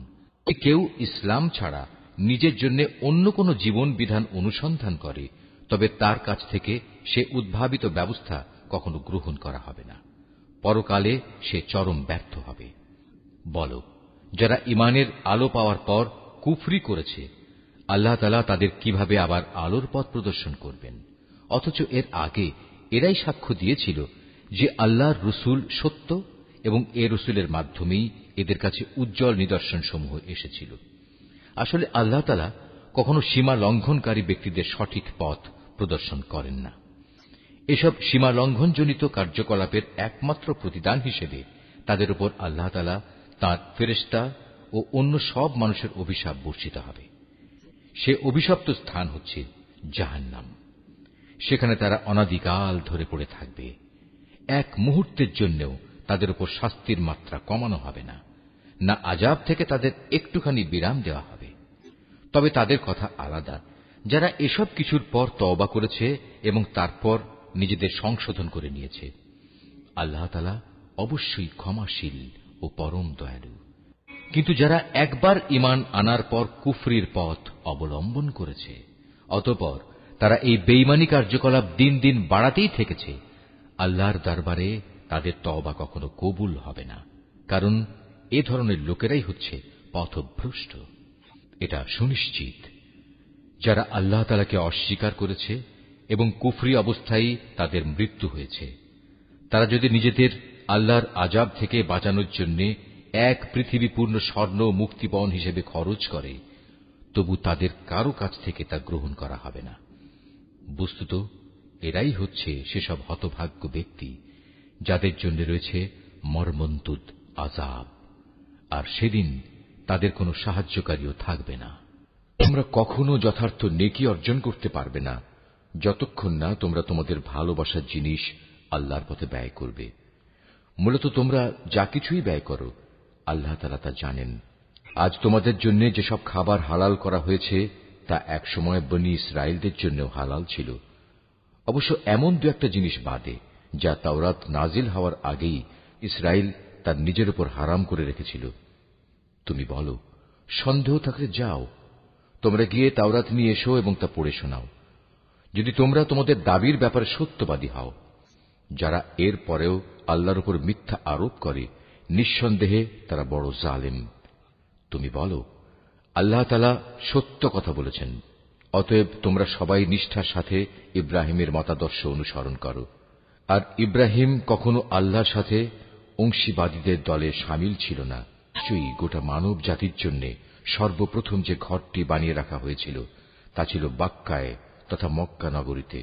কেউ ইসলাম ছাড়া নিজের জন্য অন্য কোন জীবন বিধান অনুসন্ধান করে, তবে তার কাছ থেকে সে উদ্ভাবিত ব্যবস্থা কখনো গ্রহণ করা হবে না। পরকালে সে চরম ব্যর্থ হবে। বলো, যারা ঈমানের আলো পাওয়ার পর কুফরি করেছে, আল্লাহ তাআলা তাদের কিভাবে আবার আলোর পথ প্রদর্শন করবেন? অথচ এর আগে এরাই সাক্ষ্য দিয়েছিল যে আল্লাহর রসুল সত্য এবং এ রসুলের মাধ্যমেই এদের কাছে উজ্জ্বল নিদর্শন সমূহ এসেছিল। আসলে আল্লাহ তাআলা কখনো সীমা লঙ্ঘনকারী ব্যক্তিদের সঠিক পথ প্রদর্শন করেন না। এসব সীমা লঙ্ঘনজনিত কার্যকলাপের একমাত্র প্রতিদান হিসেবে তাদের উপর আল্লাহ তাআলা তাঁর ফেরেশতা ও অন্য সব মানুষের অভিশাপ বর্ষিত হবে। সে অভিশপ্ত স্থান হচ্ছে জাহান্নাম। সেখানে তারা অনাদিকাল ধরে পড়ে থাকবে। এক মুহূর্তের জন্যও তাদের উপর শাস্তির মাত্রা কমানো হবে না, না আযাব থেকে তাদের একটুখানি বিরাম দেওয়া হবে। তবে তাদের কথা আলাদা, যারা এসব কিছুর পর তওবা করেছে এবং তারপর নিজেদের সংশোধন করে নিয়েছে। আল্লাহ তাআলা অবশ্যই ক্ষমাশীল ও পরম দয়ালু। কিন্তু যারা একবার ঈমান আনার পর কুফরির পথ অবলম্বন করেছে, অতঃপর তারা এই বেঈমানি কার্যকলাপ দিন দিন বাড়াতেই থেকেছে, আল্লাহর দরবারে তাদের তওবা কখনো কবুল হবে না, কারণ এ ধরনের লোকেরাই হচ্ছে পথভ্রষ্ট। এটা সুনিশ্চিত, যারা আল্লাহ তাআলাকে অস্বীকার করেছে এবং কুফরি অবস্থায় তাদের মৃত্যু হয়েছে, তারা যদি নিজেদের আল্লাহর আযাব থেকে বাঁচানোর জন্য এক পৃথিবী পূর্ণ স্বর্ণ মুক্তিপণ হিসেবে খরচ করে, তবু তাদের কারো কাছ থেকে তা গ্রহণ করা হবে না। বস্তুত এরাই হচ্ছে সেসব হতভাগ্য ব্যক্তি যাদের জন্য রয়েছে মর্মন্তুদ আযাব, আর সেদিন তাদের কোনো সাহায্যকারীও থাকবে না। তোমরা কখনো যথার্থ নেকি অর্জন করতে পারবে না যতক্ষণ না তোমরা তোমাদের ভালোবাসার জিনিস আল্লাহর পথে ব্যয় করবে। মূলত তোমরা যা কিছুই ব্যয় করো, আল্লাহ তাআলা তা জানেন। আজ তোমাদের জন্য যেসব খাবার হালাল করা হয়েছে তা একসময় বনী ইসরাইলদের জন্য হালাল ছিল, অবশ্য এমন দু একটা জিনিস বাদে যা তাওরাত নাজিল হওয়ার আগেই ইসরাইল তার নিজের উপর হারাম করে রেখেছিল। তুমি বলো, সন্দেহ থাকলে যাও, তোমরা গিয়ে তাওরাত নিয়ে এসো এবং তা পড়ে শোনাও, যদি তোমরা তোমাদের দাবির ব্যাপারে সত্যবাদী হও। যারা এর পরেও আল্লাহর উপর মিথ্যা আরোপ করে, নিঃসন্দেহে তারা বড় জালেম। তুমি বলো, আল্লাহ তাআলা সত্য কথা বলেছেন, অতএব তোমরা সবাই নিষ্ঠার সাথে ইব্রাহিমের মতাদর্শ অনুসরণ করো। আর ইব্রাহিম কখনো আল্লাহর সাথে অংশীবাদীদের দলে শামিল ছিল না। নিশ্চয়ই গোটা মানব জাতির জন্য সর্বপ্রথম যে ঘরটি বানিয়ে রাখা হয়েছিল তা ছিল বাক্কায় তথা মক্কা নগরীতে।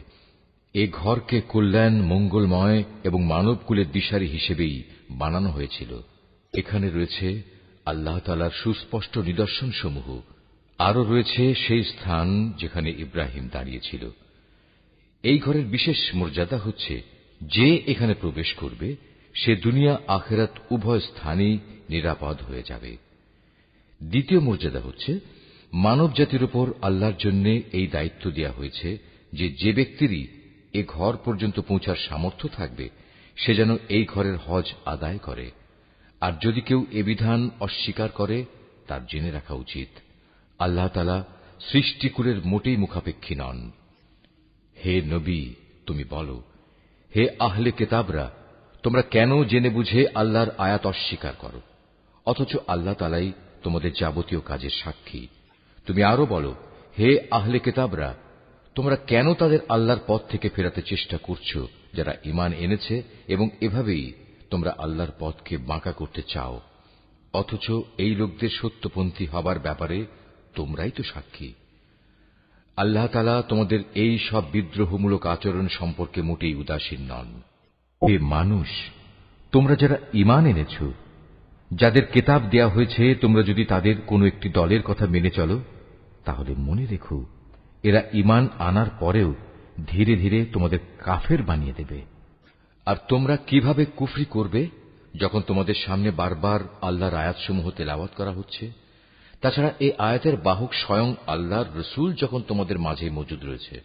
এ ঘরকে কল্যাণ, মঙ্গলময় এবং মানবকুলের দিশারি হিসেবেই বানানো হয়েছিল। এখানে রয়েছে আল্লাহ তাআলার সুস্পষ্ট নিদর্শন সমূহ। আরও রয়েছে সেই স্থান যেখানে ইব্রাহিম দাঁড়িয়েছিল। এই ঘরের বিশেষ মর্যাদা হচ্ছে, যে এখানে প্রবেশ করবে সে দুনিয়া আখিরাত উভয় স্থানেই নিরাপদ হয়ে যাবে। দ্বিতীয় মর্যাদা হচ্ছে, মানব জাতির উপর আল্লাহর জন্য এই দায়িত্ব দেওয়া হয়েছে যে যে ব্যক্তিরই এ ঘর পর্যন্ত পৌঁছার সামর্থ্য থাকবে সে যেন এই ঘরের হজ আদায় করে। আর যদি কেউ এ বিধান অস্বীকার করে, তার জেনে রাখা উচিত আল্লাহ তাআলা সৃষ্টিকুলের মোটেই মুখাপেক্ষী নন। হে নবী, তুমি বলো, হে আহলে কিতাবরা, তোমরা কেন জেনে বুঝে আল্লাহর আয়াত অস্বীকার করো, অথচ আল্লাহ তাআলাই তোমাদের যাবতীয় কাজের সাক্ষী। তুমি আরো বলো, হে আহলে কিতাবরা, তোমরা কেন তাদের আল্লাহর পথ থেকে ফেরাতে চেষ্টা করছো যারা ঈমান এনেছে, এবং এভাবেই তোমরা আল্লাহর পথকে বাঁকা করতে চাও, অথচ এই লোকদের সত্যপন্থী হবার ব্যাপারে তোমরাই তো সাক্ষী। আল্লাহ তাআলা তোমাদের এই সব বিদ্রোহমূলক আচরণ সম্পর্কে মোটেই উদাসীন নন। হে মানুষ, তোমরা যারা ঈমান এনেছ, যাদের কিতাব দেয়া হয়েছে, তোমরা যদি তাদের কোনো একটি দলের কথা মেনে চলো, তাহলে মনে রেখো এরা ঈমান আনার পরেও ধীরে ধীরে তোমাদের কাফের বানিয়ে দেবে। আর তোমরা কিভাবে কুফরি করবে যখন তোমাদের সামনে বারবার আল্লাহর আয়াতসমূহ তেলাওয়াত করা হচ্ছে? তাছাড়া এই আয়াতের বাহক স্বয়ং আল্লাহর রসুল যখন তোমাদের মাঝে মজুদ রয়েছে।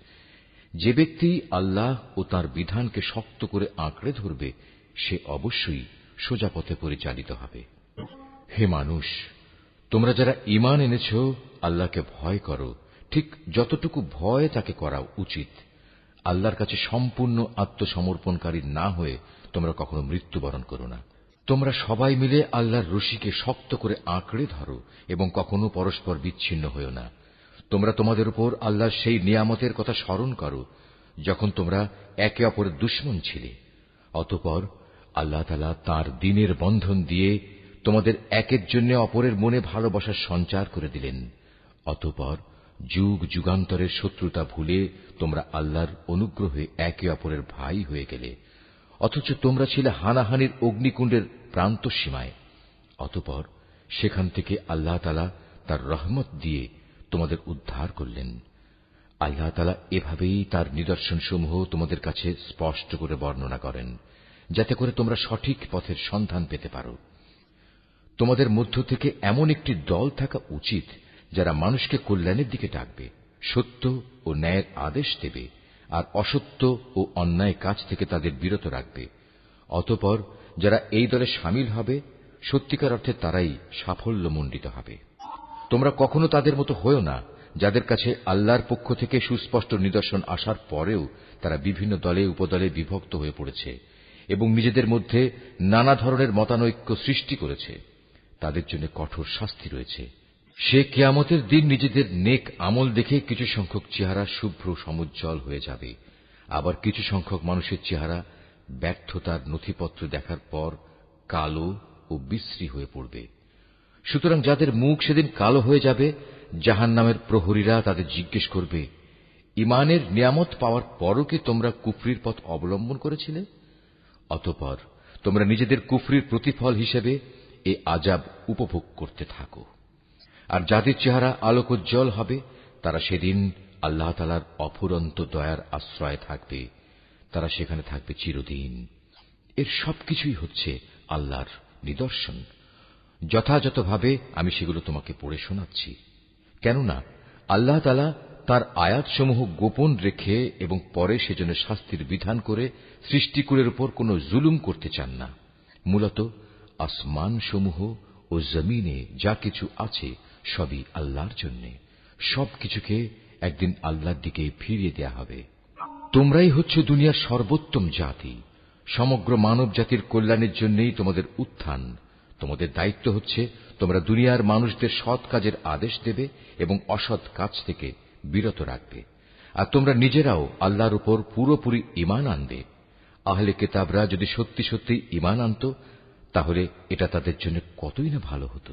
যে ব্যক্তি আল্লাহ ও তাঁর বিধানকে শক্ত করে আঁকড়ে ধরবে সে অবশ্যই সোজা পথে পরিচালিত হবে। হে মানুষ, তোমরা যারা ঈমান এনেছ, আল্লাহকে ভয় করো, ঠিক যতটুকু ভয় তাকে করা উচিত। আল্লাহর কাছে সম্পূর্ণ আত্মসমর্পণকারী না হয়ে তোমরা কখনো মৃত্যুবরণ করো না। তোমরা সবাই মিলে আল্লাহর রশিকে শক্ত করে আঁকড়ে ধরো এবং কখনো পরস্পর বিচ্ছিন্ন হও না। তোমরা তোমাদের উপর আল্লাহর সেই নিয়ামতের কথা স্মরণ করো যখন তোমরা একে অপরের দুশমন ছিলে। অতঃপর আল্লাহ তাআলা তাঁর দ্বীনের বন্ধন দিয়ে তোমাদের একের জন্য অপরের মনে ভালোবাসার সঞ্চার করে দিলেন। অতঃপর যুগ যুগান্তরের শত্রুতা ভুলে তোমরা আল্লাহর অনুগ্রহে একে অপরের ভাই হয়ে গেলে, অথচ তোমরা ছিলে হানাহানির অগ্নিকুণ্ডের প্রান্তসীমায়। অতঃপর সেখান থেকে আল্লাহ তাআলা তার রহমত দিয়ে তোমাদের উদ্ধার করলেন। আল্লাহ তাআলা এভাবেই তার নিদর্শনসমূহ তোমাদের কাছে স্পষ্ট করে বর্ণনা করেন, যাতে করে তোমরা সঠিক পথের সন্ধান পেতে পারো। তোমাদের মধ্য থেকে এমন একটি দল থাকা উচিত যারা মানুষকে কল্যাণের দিকে ডাকবে, সত্য ও ন্যায়ের আদেশ দেবে, আর অসত্য ও অন্যায় কাজ থেকে তাদের বিরত রাখবে। অতঃপর যারা এই দলে শামিল হবে, সত্যিকার অর্থে তারাই সাফল্যমণ্ডিত হবে। তোমরা কখনো তাদের মতো হয়ো না, যাদের কাছে আল্লাহর পক্ষ থেকে সুস্পষ্ট নিদর্শন আসার পরেও তারা বিভিন্ন দলে উপদলে বিভক্ত হয়ে পড়েছে এবং নিজেদের মধ্যে নানা ধরনের মতানৈক্য সৃষ্টি করেছে। তাদের জন্য কঠোর শাস্তি রয়েছে। সে কিয়ামতের দিন নিজেদের নেক আমল দেখে কিছু সংখ্যক চেহারা শুভ্র সমুজ্জ্বল হয়ে যাবে, আবার কিছু সংখ্যক মানুষের চেহারা ব্যর্থতার নথিপত্র দেখার পর কালো ও বিশ্রী হয়ে পড়বে। সুতরাং যাদের মুখ সেদিন কালো হয়ে যাবে, জাহান্নামের প্রহরীরা তাদের জিজ্ঞেস করবে, ঈমানের নিয়ামত পাওয়ার পরও কি তোমরা কুফরির পথ অবলম্বন করেছিলে? অতঃপর তোমরা নিজেদের কুফরির প্রতিফল হিসেবে এ আযাব উপভোগ করতে থাকো। আর যাদের চেহারা আলোকোজ্জ্বল হবে, তারা সেদিন আল্লাহ তাআলার অফুরন্ত দয়ার আশ্রয়ে থাকবে, তারা সেখানে থাকবে চিরদিন। এর সবকিছুই হচ্ছে আল্লাহর নিদর্শন। যথাযথভাবে আমি সেগুলো তোমাকে পড়ে শোনাচ্ছি, কেননা আল্লাহ তাআলা তার আয়াতসমূহ গোপন রেখে এবং পরে সেজন্য শাস্তির বিধান করে সৃষ্টিকুলের উপর কোনো জুলুম করতে চান না। মূলত আসমানসমূহ ও জমিনে যা কিছু আছে সবই আল্লাহর জন্য। সবকিছুকে একদিন আল্লাহর দিকে ফিরিয়ে দেয়া হবে। তোমরাই হচ্ছে দুনিয়ার সর্বোত্তম জাতি। সমগ্র মানব জাতির কল্যাণের জন্যই তোমাদের উত্থান। তোমাদের দায়িত্ব হচ্ছে তোমরা দুনিয়ার মানুষদের সৎ কাজের আদেশ দেবে এবং অসৎ কাজ থেকে বিরত রাখবে। আর তোমরা নিজেরাও আল্লাহর উপর পুরোপুরি ঈমান আনবে। আহলে কিতাবরা যদি সত্যি সত্যি ঈমান আনত, তাহলে এটা তাদের জন্য কতই না ভালো হতো।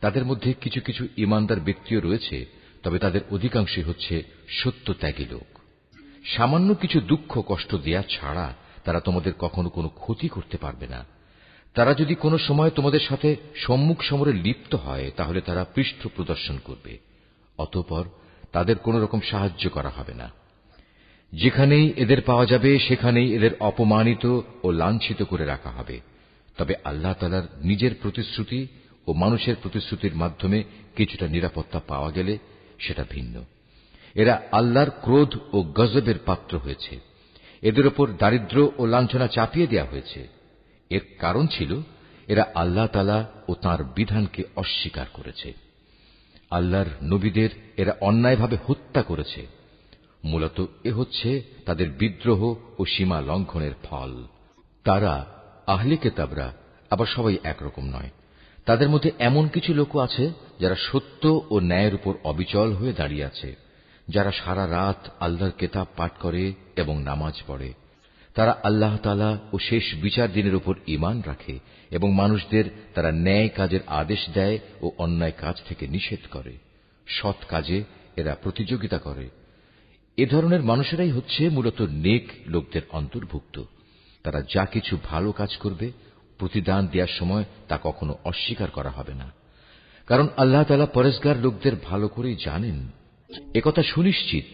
তাদের মধ্যে কিছু কিছু ঈমানদার ব্যক্তিও রয়েছে, তবে তাদের অধিকাংশই হচ্ছে সত্যত্যাগী লোক। সামান্য কিছু দুঃখ কষ্ট দেয়া ছাড়া তারা তোমাদের কখনো কোনো ক্ষতি করতে পারবে না। তারা যদি কোনো সময় তোমাদের সাথে সম্মুখ সমরে লিপ্ত হয়, তাহলে তারা পৃষ্ঠ প্রদর্শন করবে। অতঃপর তাদের কোন রকম সাহায্য করা হবে না। যেখানেই এদের পাওয়া যাবে সেখানেই এদের অপমানিত ও লাঞ্ছিত করে রাখা হবে। তবে আল্লাহ তাআলার নিজের প্রতিশ্রুতি ও মানুষের প্রতিশ্রুতির মাধ্যমে কিছুটা নিরাপত্তা পাওয়া গেলে সেটা ভিন্ন। এরা আল্লাহর ক্রোধ ও গজবের পাত্র হয়েছে। এদের উপর দারিদ্র ও লাঞ্ছনা চাপিয়ে দেওয়া হয়েছে। এর কারণ ছিল এরা আল্লাহ তাআলা ও তাঁর বিধানকে অস্বীকার করেছে। আল্লাহর নবীদের এরা অন্যায়ভাবে হত্যা করেছে। মূলত এ হচ্ছে তাদের বিদ্রোহ ও সীমা লঙ্ঘনের ফল। তারা আহলে কিতাবরা আবার সবাই একরকম নয়। তাদের মধ্যে এমন কিছু লোক আছে যারা সত্য ও ন্যায়ের উপর অবিচল হয়ে দাঁড়িয়ে আছে, যারা সারা রাত আল্লাহর কিতাব পাঠ করে এবং নামাজ পড়ে। তারা আল্লাহ তাআলা ও শেষ বিচার দিনের উপর ঈমান রাখে এবং মানুষদের তারা ন্যায় কাজের আদেশ দেয় ও অন্যায় কাজ থেকে নিষেধ করে। সৎ কাজে এরা প্রতিযোগিতা করে। এ ধরনের মানুষেরাই হচ্ছে মূলত নেক লোকদের অন্তর্ভুক্ত। তারা যা কিছু ভালো কাজ করবে, প্রতিদান দেওয়ার সময় তা কখনো অস্বীকার করা হবে না, কারণ আল্লাহ তাআলা পরেজগার লোকদের ভালো করেই জানেন। একথা সুনিশ্চিত,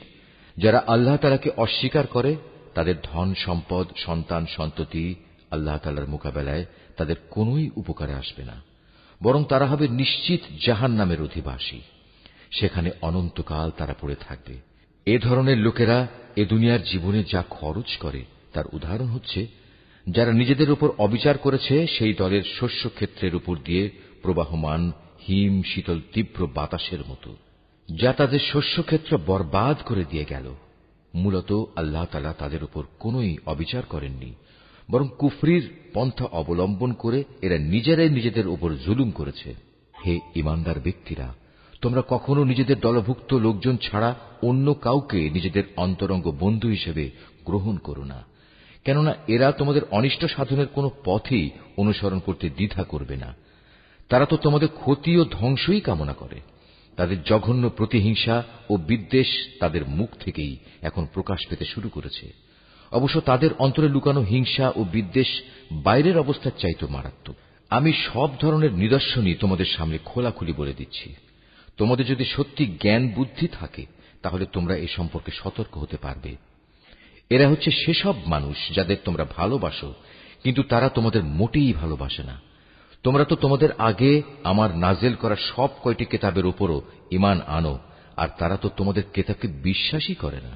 যারা আল্লাহ তাআলাকে অস্বীকার করে তাদের ধন সম্পদ সন্তান সন্ততি আল্লাহ তাআলার মোকাবেলায় তাদের কোনই উপকারে আসবে না, বরং তারা হবে নিশ্চিত জাহান্নামের অধিবাসী। সেখানে অনন্তকাল তারা পড়ে থাকবে। এ ধরনের লোকেরা এ দুনিয়ার জীবনে যা খরচ করে তার উদাহরণ হচ্ছে যারা নিজেদের উপর অবিচার করেছে সেই দলের শস্যক্ষেত্রের উপর দিয়ে প্রবাহমান হিম শীতল তীব্র বাতাসের মতো, যা তাদের শস্যক্ষেত্র বরবাদ করে দিয়ে গেল। মূলত আল্লাহ তাআলা তাদের উপর কোনই অবিচার করেননি, বরং কুফরির পন্থা অবলম্বন করে এরা নিজেরাই নিজেদের উপর জুলুম করেছে। হে ঈমানদার ব্যক্তিরা, তোমরা কখনো নিজেদের দলভুক্ত লোকজন ছাড়া অন্য কাউকে নিজেদের অন্তরঙ্গ বন্ধু হিসেবে গ্রহণ করো না, কেননা এরা তোমাদের অনিষ্ট সাধনের কোন পথই অনুসরণ করতে দ্বিধা করবে না। তারা তো তোমাদের ক্ষতি ও ধ্বংসই কামনা করে। তাদের জঘন্য প্রতিহিংসা ও বিদ্বেষ তাদের মুখ থেকেই এখন প্রকাশ পেতে শুরু করেছে। অবশ্য তাদের অন্তরে লুকানো হিংসা ও বিদ্বেষ বাইরের অবস্থার চাইতে মারাত্মক। আমি সব ধরনের নিদর্শনই তোমাদের সামনে খোলাখুলি বলে দিচ্ছি। তোমাদের যদি সত্যি জ্ঞান বুদ্ধি থাকে তাহলে তোমরা এ সম্পর্কে সতর্ক হতে পারবে। এরা হচ্ছে সেসব মানুষ যাদের তোমরা ভালোবাসো, কিন্তু তারা তোমাদের মোটেই ভালোবাসে না। তোমরা তো তোমাদের আগে আমার নাজেল করা সব কয়টি কিতাবের উপরও ঈমান আনো, আর তারা তো তোমাদের কিতাবকে বিশ্বাসই করে না।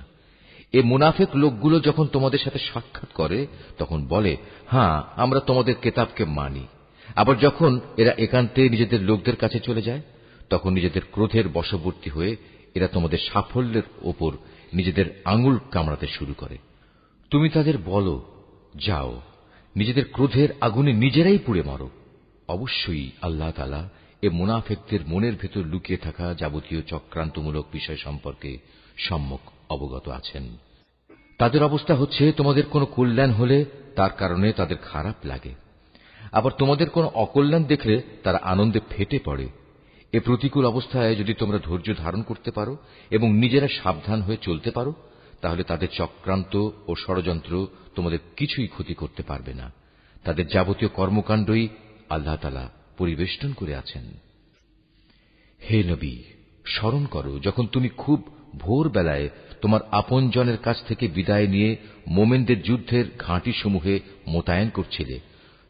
এ মুনাফিক লোকগুলো যখন তোমাদের সাথে সাক্ষাৎ করে তখন বলে, হ্যাঁ, আমরা তোমাদের কিতাবকে মানি। আবার যখন এরা একান্তে নিজেদের লোকদের কাছে চলে যায় তখন নিজেদের ক্রোধের বশবর্তী হয়ে এরা তোমাদের সাফল্যের ওপর নিজেদের আঙুল কামড়াতে শুরু করে। তুমি তাদের বলো, যাও, নিজেদের ক্রোধের আগুনে নিজেরাই পুড়ে মরো। অবশ্যই আল্লাহ তাআলা এ মুনাফিকদের মনের ভেতর লুকিয়ে থাকা যাবতীয় চক্রান্তমূলক বিষয় সম্পর্কে সম্যক অবগত আছেন। তাদের অবস্থা হচ্ছে, তোমাদের কোনো কল্যাণ হলে তার কারণে তাদের খারাপ লাগে, আবার তোমাদের কোনো অকল্যাণ দেখলে তারা আনন্দে ফেটে পড়ে। এ প্রতিকূল অবস্থায় যদি তোমরা ধৈর্য ধারণ করতে পারো এবং নিজেরা সাবধান হয়ে চলতে পারো তাহলে তাদের চক্রান্ত ও ষড়যন্ত্র তোমাদের কিছুই ক্ষতি করতে পারবে না। তাদের যাবতীয় কর্মকাণ্ডই আল্লাহ তাআলা পরিবেষ্টন করে আছেন। হে নবী, স্মরণ করো যখন তুমি খুব ভোরবেলায় তোমার আপনজনের কাছ থেকে বিদায় নিয়ে মোমেনদের যুদ্ধের ঘাঁটিসমূহে মোতায়েন করছিলে।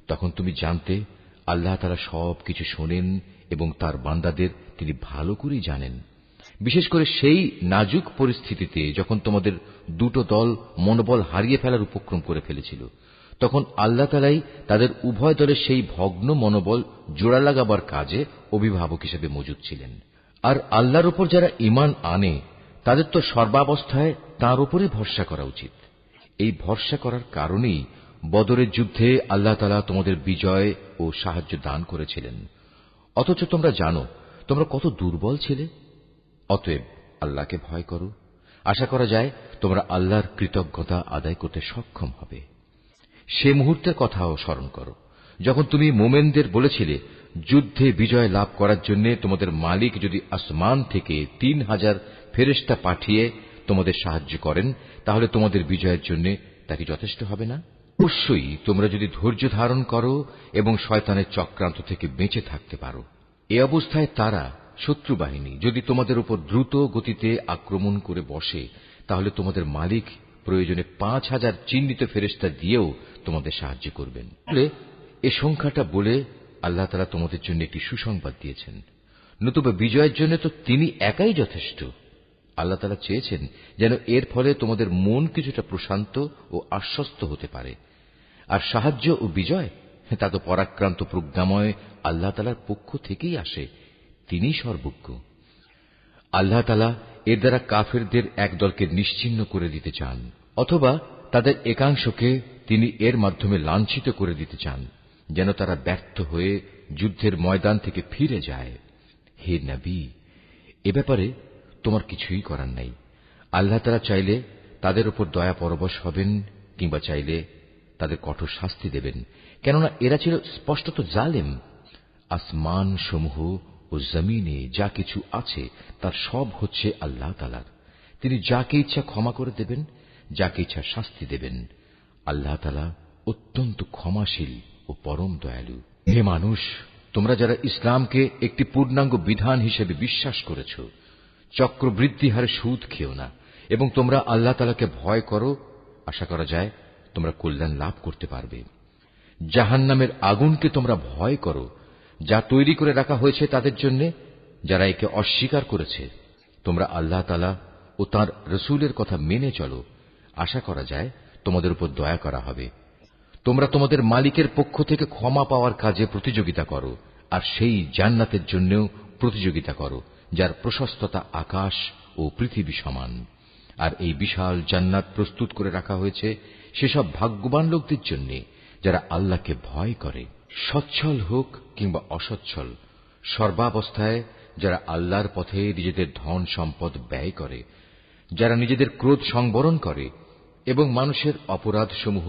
তখন তুমি জানতে আল্লাহ তাআলা সবকিছু শোনেন এবং তার বান্দাদের তিনি ভালো করেই জানেন। বিশেষ করে সেই নাজুক পরিস্থিতিতে যখন তোমাদের দুটো দল মনোবল হারিয়ে ফেলার উপক্রম করে ফেলেছিল, তখন আল্লাহ তাআলাই তাদের উভয় দলের সেই ভগ্ন মনোবল জোড়া লাগাবার কাজে অভিভাবক হিসেবে মজুদ ছিলেন। আর আল্লাহর উপর যারা ঈমান আনে তাদের তো সর্বাবস্থায় তাঁর উপরে ভরসা করা উচিত। এই ভরসা করার কারণেই বদরের যুদ্ধে আল্লাহ তাআলা তোমাদের বিজয় ও সাহায্য দান করেছিলেন। অথচ তোমরা জানো তোমরা কত দুর্বল ছিলে। অতএব আল্লাহকে ভয় করো। আশা করা যায় তোমরা আল্লাহর কৃতজ্ঞতা আদায় করতে সক্ষম হবে। সে মুহূর্তের কথাও স্মরণ করো যখন তুমি মোমেনদের বলেছিলে, যুদ্ধে বিজয় লাভ করার জন্য তোমাদের মালিক যদি আসমান থেকে 3000 ফেরেশতা পাঠিয়ে তোমাদের সাহায্য করেন তাহলে তোমাদের বিজয়ের জন্য তা কি যথেষ্ট হবে না? অবশ্যই তোমরা যদি ধৈর্য ধারণ করো এবং শয়তানের চক্রান্ত থেকে বেঁচে থাকতে পারো। এ অবস্থায় তারা শত্রু বাহিনী যদি তোমাদের উপর দ্রুত গতিতে আক্রমণ করে বসে তাহলে তোমাদের মালিক প্রয়োজনে 5000 চিহ্নিত ফেরেশতা দিয়েও তোমাদের সাহায্য করবেন। এ সংখ্যাটা বলে আল্লাহ তাআলা তোমাদের জন্য একটি সুসংবাদ দিয়েছেন। নতুবা বিজয়ের জন্য তো তিনি একাই যথেষ্ট। আল্লাহ তাআলা চেয়েছেন যেন এর ফলে তোমাদের মন কিছুটা প্রশান্ত ও আশ্বস্ত হতে পারে। আর সাহায্য ও বিজয় তা তো পরাক্রান্ত প্রজ্ঞাময় আল্লাহ তাআলার পক্ষ থেকেই আসে। তিনিই সর্বজ্ঞ। আল্লাহ তাআলা এর দ্বারা কাফেরদের এক দলকে নিশ্চিহ্ন করে দিতে চান, অথবা তাদের একাংশকে তিনি এর মাধ্যমে লাঞ্ছিত করে দিতে চান, যেন তারা ব্যর্থ হয়ে যুদ্ধের ময়দান থেকে ফিরে যায়। হে নবী, এ ব্যাপারে তোমার কিছুই করার নাই। আল্লাহ তাআলা চাইলে তাদের উপর দয়া পরবশ হবেন, কিংবা চাইলে তাদের কঠোর শাস্তি দেবেন, কেননা এরা ছিল স্পষ্টত জালেম। আসমান সমূহ ও জমিনে যা কিছু আছে তার সব হচ্ছে আল্লাহ তাআলার। তিনি যাকে ইচ্ছা ক্ষমা করে দেবেন, যাকে ইচ্ছা শাস্তি দেবেন। আল্লাহ তাআলা অত্যন্ত ক্ষমাশীল ও পরম দয়ালু। হে মানুষ, তোমরা যারা ইসলামকে একটি পূর্ণাঙ্গ বিধান হিসেবে বিশ্বাস করেছ, চক্রবৃদ্ধি হারে সুদ খেও না এবং তোমরা আল্লাহ তাআলাকে ভয় করো। আশা করা যায় তোমরা কল্যাণ লাভ করতে পারবে। জাহান্নামের আগুনকে তোমরা ভয় করো, যা তৈরি করে রাখা হয়েছে তাদের জন্য যারা একে অস্বীকার করেছে। তোমরা আল্লাহ তাআলা ও তাঁর রাসূলের কথা মেনে চলো। আশা করা যায় তোমাদের উপর দয়া করা হবে। তোমরা তোমাদের মালিকের পক্ষ থেকে ক্ষমা পাওয়ার কাজে প্রতিযোগিতা করো, আর সেই জান্নাতের জন্যও প্রতিযোগিতা করো যার প্রশস্ততা আকাশ ও পৃথিবী সমান। আর এই বিশাল জান্নাত প্রস্তুত করে রাখা হয়েছে সেসব ভাগ্যবান লোকদের জন্য যারা আল্লাহকে ভয় করে। সচ্ছল হোক কিংবা অসচ্ছল, সর্বাবস্থায় যারা আল্লাহর পথে নিজেদের ধন সম্পদ ব্যয় করে, যারা নিজেদের ক্রোধ সংবরণ করে এবং মানুষের অপরাধসমূহ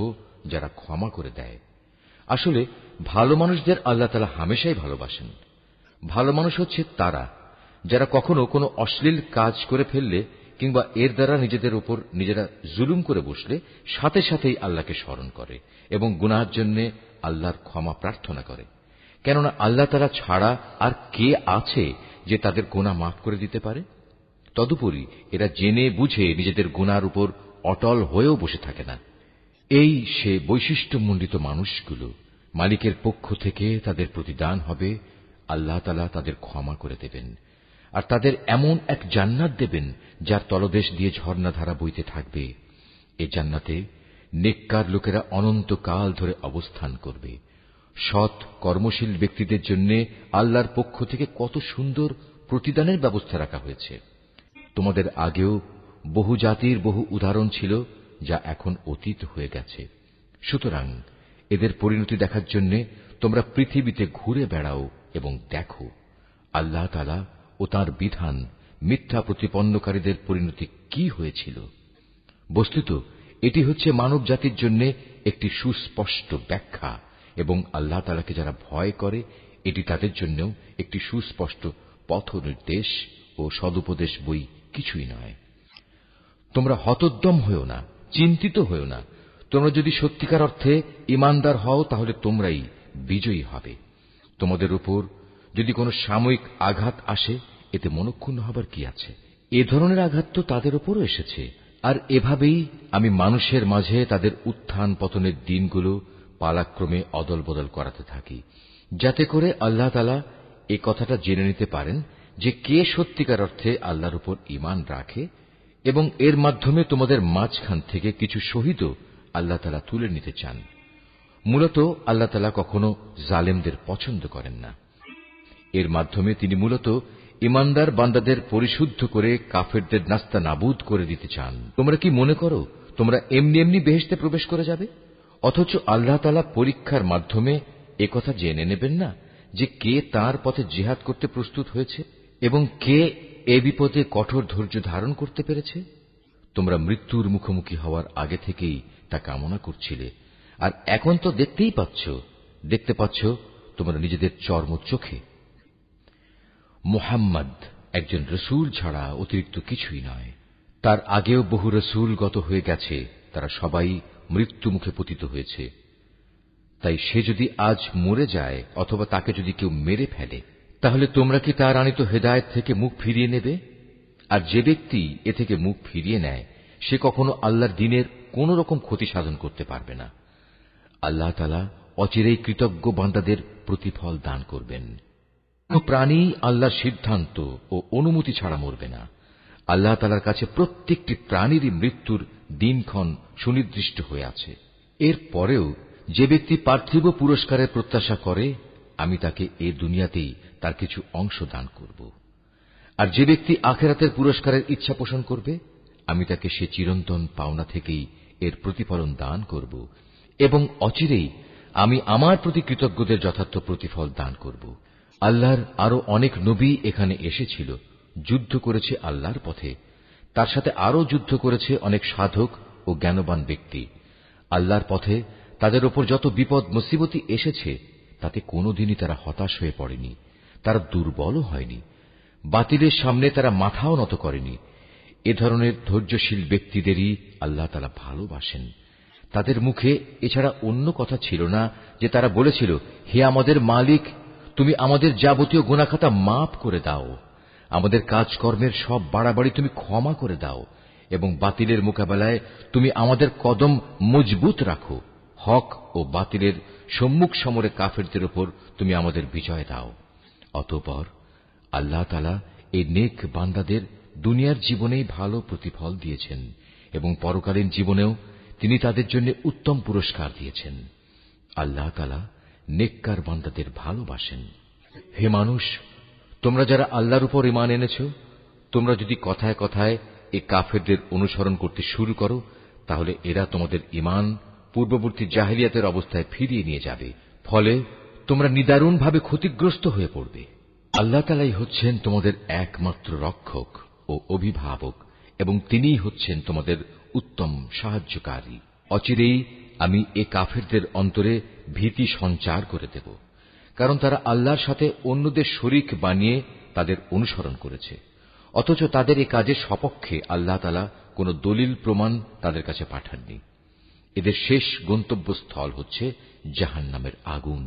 যারা ক্ষমা করে দেয়। আসলে ভালো মানুষদের আল্লাহ তাআলা হামেশাই ভালোবাসেন। ভালো মানুষ হচ্ছে তারা যারা কখনো কোনো অশ্লীল কাজ করে ফেললে কিংবা এর দ্বারা নিজেদের উপর নিজেরা জুলুম করে বসলে সাথে সাথেই আল্লাহকে স্মরণ করে এবং গুনাহের জন্য আল্লাহর ক্ষমা প্রার্থনা করে। কেননা আল্লাহ তাআলা ছাড়া আর কে আছে যে তাদের গুনাহ মাফ করে দিতে পারে? তদুপরি এরা জেনে বুঝে নিজেদের গুনার উপর অটল হয়েও বসে থাকে না। এই সে বৈশিষ্ট্যমণ্ডিত মানুষগুলো, মালিকের পক্ষ থেকে তাদের প্রতিদান হবে আল্লাহ তাআলা তাদের ক্ষমা করে দেবেন, আর তাদের এমন এক জান্নাত দেবেন যার তলদেশ দিয়ে ঝর্ণাধারা বইতে থাকবে। এ জান্নাতে নেককার লোকেরা অনন্তকাল ধরে অবস্থান করবে। সৎ কর্মশীল ব্যক্তিদের জন্য আল্লাহর পক্ষ থেকে কত সুন্দর প্রতিদানের ব্যবস্থা রাখা হয়েছে। তোমাদের আগেও বহু জাতির বহু উদাহরণ ছিল যা এখন অতীত হয়ে গেছে। সুতরাং এদের পরিণতি দেখার জন্য তোমরা পৃথিবীতে ঘুরে বেড়াও এবং দেখো আল্লাহ তাআলা ও তাঁর বিধান মিথ্যা প্রতিপন্নকারীদের পরিণতি কি হয়েছিল। বস্তুত এটি হচ্ছে মানব জাতির জন্য একটি সুস্পষ্ট ব্যাখ্যা, এবং আল্লাহ তাআলাকে যারা ভয় করে এটি তাদের জন্য একটি সুস্পষ্ট পথ নির্দেশ ও সদুপদেশ বই কিছুই নয়। তোমরা হতোদ্যম হও না, চিন্তিত হও না। তোমরা যদি সত্যিকার অর্থে ঈমানদার হও তাহলে তোমরাই বিজয়ী হবে। তোমাদের উপর যদি কোনো সাময়িক আঘাত আসে এতে মনক্ষুণ্ণ হবার কি আছে? এ ধরনের আঘাত তো তাদের উপরও এসেছে। আর এভাবেই আমি মানুষের মাঝে তাদের উত্থান পতনের দিনগুলো পালাক্রমে অদল বদল করাতে থাকি, যাতে করে আল্লাহ তাআলা এ কথাটা জেনে নিতে পারেন যে কে সত্যিকার অর্থে আল্লাহর উপর ঈমান রাখে, এবং এর মাধ্যমে তোমাদের মাঝখান থেকে কিছু শহীদও আল্লাহ তাআলা তুলে নিতে চান। মূলত আল্লাহ তাআলা কখনো জালেমদের পছন্দ করেন না। এর মাধ্যমে তিনি মূলত ঈমানদার বান্দাদের পরিশুদ্ধ করে কাফেরদের নাস্তানাবুদ করে দিতে চান। তোমরা কি মনে করো তোমরা এমনি এমনি বেহেশতে প্রবেশ করে যাবে? অথচ আল্লাহ তাআলা পরীক্ষার মাধ্যমে একথা জেনে নেবেন না যে কে তাঁর পথে জিহাদ করতে প্রস্তুত হয়েছে এবং কে এ বিপদে কঠোর ধৈর্য ধারণ করতে পেরেছে? তোমরা মৃত্যুর মুখোমুখি হওয়ার আগে থেকেই তা কামনা করছিলে, আর এখন তো দেখতে পাচ্ছ তোমরা নিজেদের চর্ম চোখে। মুহাম্মদ একজন রসূল ছাড়া অতিরিক্ত কিছুই নয়। তার আগেও বহু রসূল গত হয়ে গেছে, তারা সবাই মৃত্যু মুখে পতিত হয়েছে। তাই সে যদি আজ মরে যায় অথবা তাকে যদি কেউ মেরে ফেলে, তাহলে তোমরা কি তার আনিত হেদায়েত থেকে মুখ ফিরিয়ে নেবে? আর যে ব্যক্তি এ থেকে মুখ ফিরিয়ে নেয় সে কখনো আল্লাহর দ্বীনের কোন রকম ক্ষতি সাধন করতে পারবে না। আল্লাহ তাআলা অচিরেই কৃতজ্ঞ বান্দাদের প্রতিফল দান করবেন। কোন প্রাণী আল্লাহর সিদ্ধান্ত ও অনুমতি ছাড়া মরবে না। আল্লাহ তাআলার কাছে প্রত্যেকটি প্রাণীরই মৃত্যুর দিনক্ষণ সুনির্দিষ্ট হয়ে আছে। এর পরেও যে ব্যক্তি পার্থিব পুরস্কারের প্রত্যাশা করে, আমি তাকে এ দুনিয়াতেই তার কিছু অংশ দান করব। আর যে ব্যক্তি আখিরাতের পুরস্কারের ইচ্ছা পোষণ করবে, আমি তাকে সে চিরন্তন পাওনা থেকেই এর প্রতিফলন দান করব, এবং অচিরেই আমি আমার প্রতি কৃতজ্ঞদের যথার্থ প্রতিফল দান করব। আল্লাহর আরো অনেক নবী এখানে এসেছিল, যুদ্ধ করেছে আল্লাহর পথে। তার সাথে আরো যুদ্ধ করেছে অনেক সাধক ও জ্ঞানবান ব্যক্তি। আল্লাহর পথে তাদের ওপর যত বিপদ মুসিবতি এসেছে তাতে কোনোদিনই তারা হতাশ হয়ে পড়েনি, তারা দুর্বলও হয়নি, বাতিলের সামনে তারা মাথাও নত করেনি। এ ধরনের ধৈর্যশীল ব্যক্তিদেরই আল্লাহ তাআলা ভালোবাসেন। তাদের মুখে এছাড়া অন্য কথা ছিল না যে তারা বলেছিল, হে আমাদের মালিক, তুমি আমাদের যাবতীয় গুনাহখাতা মাফ করে দাও, আমাদের কাজকর্মের সব বাড়াবাড়ি তুমি ক্ষমা করে দাও, এবং বাতিলের মোকাবেলায় তুমি আমাদের কদম মজবুত রাখো। হক ও বাতিলের সম্মুখ সমরে কাফেরদের উপর তুমি আমাদের বিজয় দাও। অতঃপর আল্লাহ তাআলা এই নেক বান্দাদের দুনিয়ার জীবনেই ভালো প্রতিফল দিয়েছেন, এবং পরকালীন জীবনেও তিনি তাদের জন্য উত্তম পুরস্কার দিয়েছেন। আল্লাহ তাআলা নেককার বান্দাদের ভালোবাসেন। হে মানুষ, তোমরা যারা আল্লাহর উপর ঈমান এনেছো, তোমরা যদি কথায় কথায় এই কাফেরদের অনুসরণ করতে শুরু করো, তাহলে এরা তোমাদের ঈমান পূর্ববর্তী জাহেলিয়াতের অবস্থায় ফিরিয়ে নিয়ে যাবে। ফলে তোমরা নিদারুণভাবে ক্ষতিগ্রস্ত হয়ে পড়বে। আল্লাহ তাআলাই হচ্ছেন তোমাদের একমাত্র রক্ষক ও অভিভাবক, এবং তিনিই হচ্ছেন তোমাদের উত্তম সাহায্যকারী। অচিরেই আমি এ কাফেরদের অন্তরে ভীতি সঞ্চার করে দেব, কারণ তারা আল্লাহর সাথে অন্যদের শরীক বানিয়ে তাদের অনুসরণ করেছে, অথচ তাদের এ কাজের সপক্ষে আল্লাহ তাআলা কোন দলিল প্রমাণ তাদের কাছে পাঠাননি। এদের শেষ গন্তব্যস্থল হচ্ছে জাহান্নামের আগুন।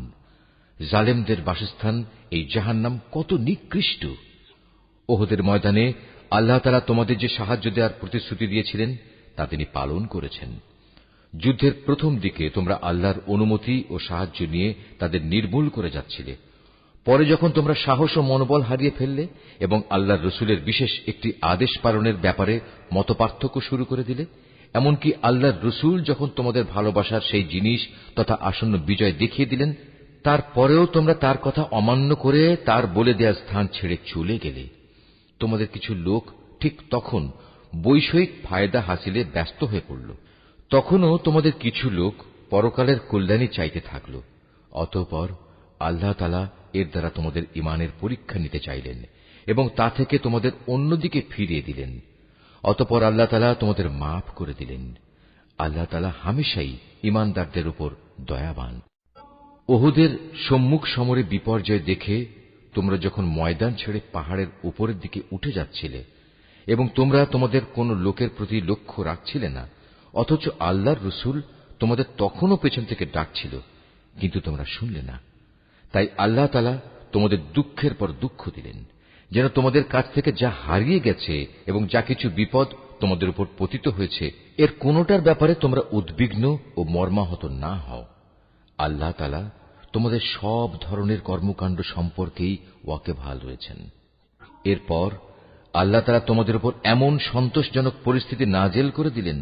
জালেমদের বাসস্থান এই জাহান্নাম কত নিকৃষ্ট! ওহদের ময়দানে আল্লাহ তাআলা তোমাদের যে সাহায্য দেওয়ার প্রতিশ্রুতি দিয়েছিলেন তা তিনি পালন করেছেন। যুদ্ধের প্রথম দিকে তোমরা আল্লাহর অনুমতি ও সাহায্য নিয়ে তাদের নির্মূল করে যাচ্ছিলে। পরে যখন তোমরা সাহস ও মনোবল হারিয়ে ফেললে এবং আল্লাহর রসুলের বিশেষ একটি আদেশ পালনের ব্যাপারে মতপার্থক্য শুরু করে দিলে, এমনকি আল্লাহর রসুল যখন তোমাদের ভালোবাসার সেই জিনিস তথা আসন্ন বিজয় দেখিয়ে দিলেন, তারপরেও তোমরা তার কথা অমান্য করে তার বলে দেওয়া স্থান ছেড়ে চলে গেলে। তোমাদের কিছু লোক ঠিক তখন বৈষয়িক ফায়দা হাসিলে ব্যস্ত হয়ে পড়ল। তখনও তোমাদের কিছু লোক পরকালের কল্যাণী চাইতে থাকল। অতঃপর আল্লাহ তাআলা এর দ্বারা তোমাদের ঈমানের পরীক্ষা নিতে চাইলেন এবং তা থেকে তোমাদের অন্যদিকে ফিরিয়ে দিলেন। অতঃপর আল্লাহ তাআলা তোমাদের মাফ করে দিলেন। আল্লাহ তাআলা হামেশাই ঈমানদারদের উপর দয়াবান। ওহুদের সম্মুখ সমরে বিপর্যয় দেখে তোমরা যখন ময়দান ছেড়ে পাহাড়ের উপরের দিকে উঠে যাচ্ছিলে এবং তোমরা তোমাদের কোন লোকের প্রতি লক্ষ্য রাখছিলে না, অথচ আল্লাহর রসুল তোমাদের তখনও পেছন থেকে ডাকছিল, কিন্তু তোমরা শুনলে না। তাই আল্লাহ তাআলা তোমাদের দুঃখের পর দুঃখ দিলেন, যেন তোমাদের কাছ থেকে যা হারিয়ে গেছে এবং যা কিছু বিপদ তোমাদের উপর পতিত হয়েছে, এর কোনোটার ব্যাপারে তোমরা উদ্বিগ্ন ও মর্মাহত না হও। আল্লাহ তাআলা তোমাদের সব ধরনের কর্মকাণ্ড সম্পর্কেই ওয়াকিবহাল রয়েছেন। এরপর আল্লাহ তাআলা তোমাদের উপর এমন সন্তোষজনক পরিস্থিতি নাযিল করে দিলেন,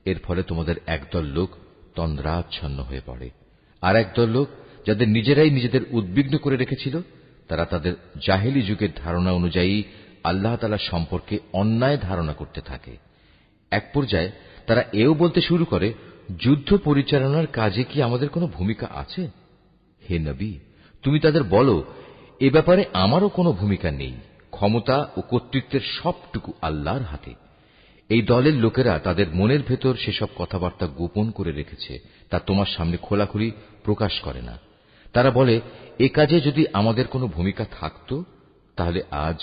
এর ফলে তোমাদের একদল লোক তন্দ্রাচ্ছন্ন হয়ে পড়ে, আর একদল লোক যাদের নিজেরাই নিজেদের উদ্বিগ্ন করে রেখেছিল, তারা তাদের জাহেলি যুগের ধারণা অনুযায়ী আল্লাহ তাআলা সম্পর্কে অন্যায় ধারণা করতে থাকে। এক পর্যায়ে তারা এও বলতে শুরু করে, যুদ্ধ পরিচালনার কাজে কি আমাদের কোনো ভূমিকা আছে? হে নবী, তুমি তাদের বলো, এ ব্যাপারে আমারও কোনো ভূমিকা নেই। ক্ষমতা ও কর্তৃত্বের সবটুকু আল্লাহর হাতে। এই দলের লোকেরা তাদের মনের ভেতর সেসব কথাবার্তা গোপন করে রেখেছে, তা তোমার সামনে খোলাখুলি প্রকাশ করে না। তারা বলে, এ কাজে যদি আমাদের কোনো ভূমিকা থাকত, তাহলে আজ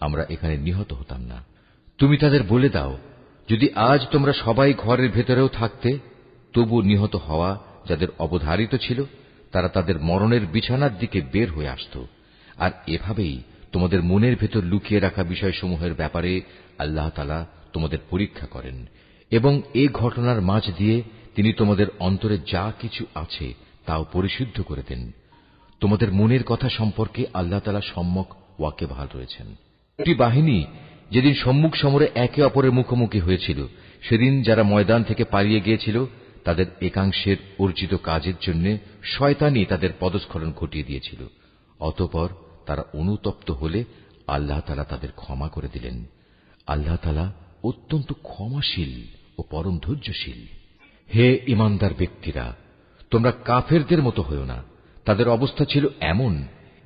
আমরা এখানে নিহত হতাম না। তুমি তাদের বলে দাও, যদি আজ তোমরা সবাই ঘরের ভেতরেও থাকতে, তবু নিহত হওয়া যাদের অবধারিত ছিল, তারা তাদের মরণের বিছানার দিকে বের হয়ে আসত। আর এভাবেই তোমাদের মনের ভেতর লুকিয়ে রাখা বিষয়সমূহের ব্যাপারে আল্লাহ তাআলা তোমাদের পরীক্ষা করেন, এবং এ ঘটনার মাঝ দিয়ে তিনি তোমাদের অন্তরে যা কিছু আছে তাও পরিশুদ্ধ করে দেন। তোমাদের মনের কথা সম্পর্কে আল্লাহ তাআলা সম্যক ওয়াকিবহাল রয়েছেন। দুটি বাহিনী যেদিন সম্মুখ সমরে একে অপরের মুখোমুখি হয়েছিল, সেদিন যারা ময়দান থেকে পালিয়ে গিয়েছিল, তাদের একাংশের অর্জিত কাজের জন্য শয়তানই তাদের পদস্খলন ঘটিয়ে দিয়েছিল। অতঃপর তারা অনুতপ্ত হলে আল্লাহ তাআলা তাদের ক্ষমা করে দিলেন। আল্লাহ তাআলা অত্যন্ত ক্ষমাশীল ও পরম ধৈর্যশীল। হে ঈমানদার ব্যক্তিরা, তোমরা কাফেরদের মতো হয়ো না। তাদের অবস্থা ছিল এমন,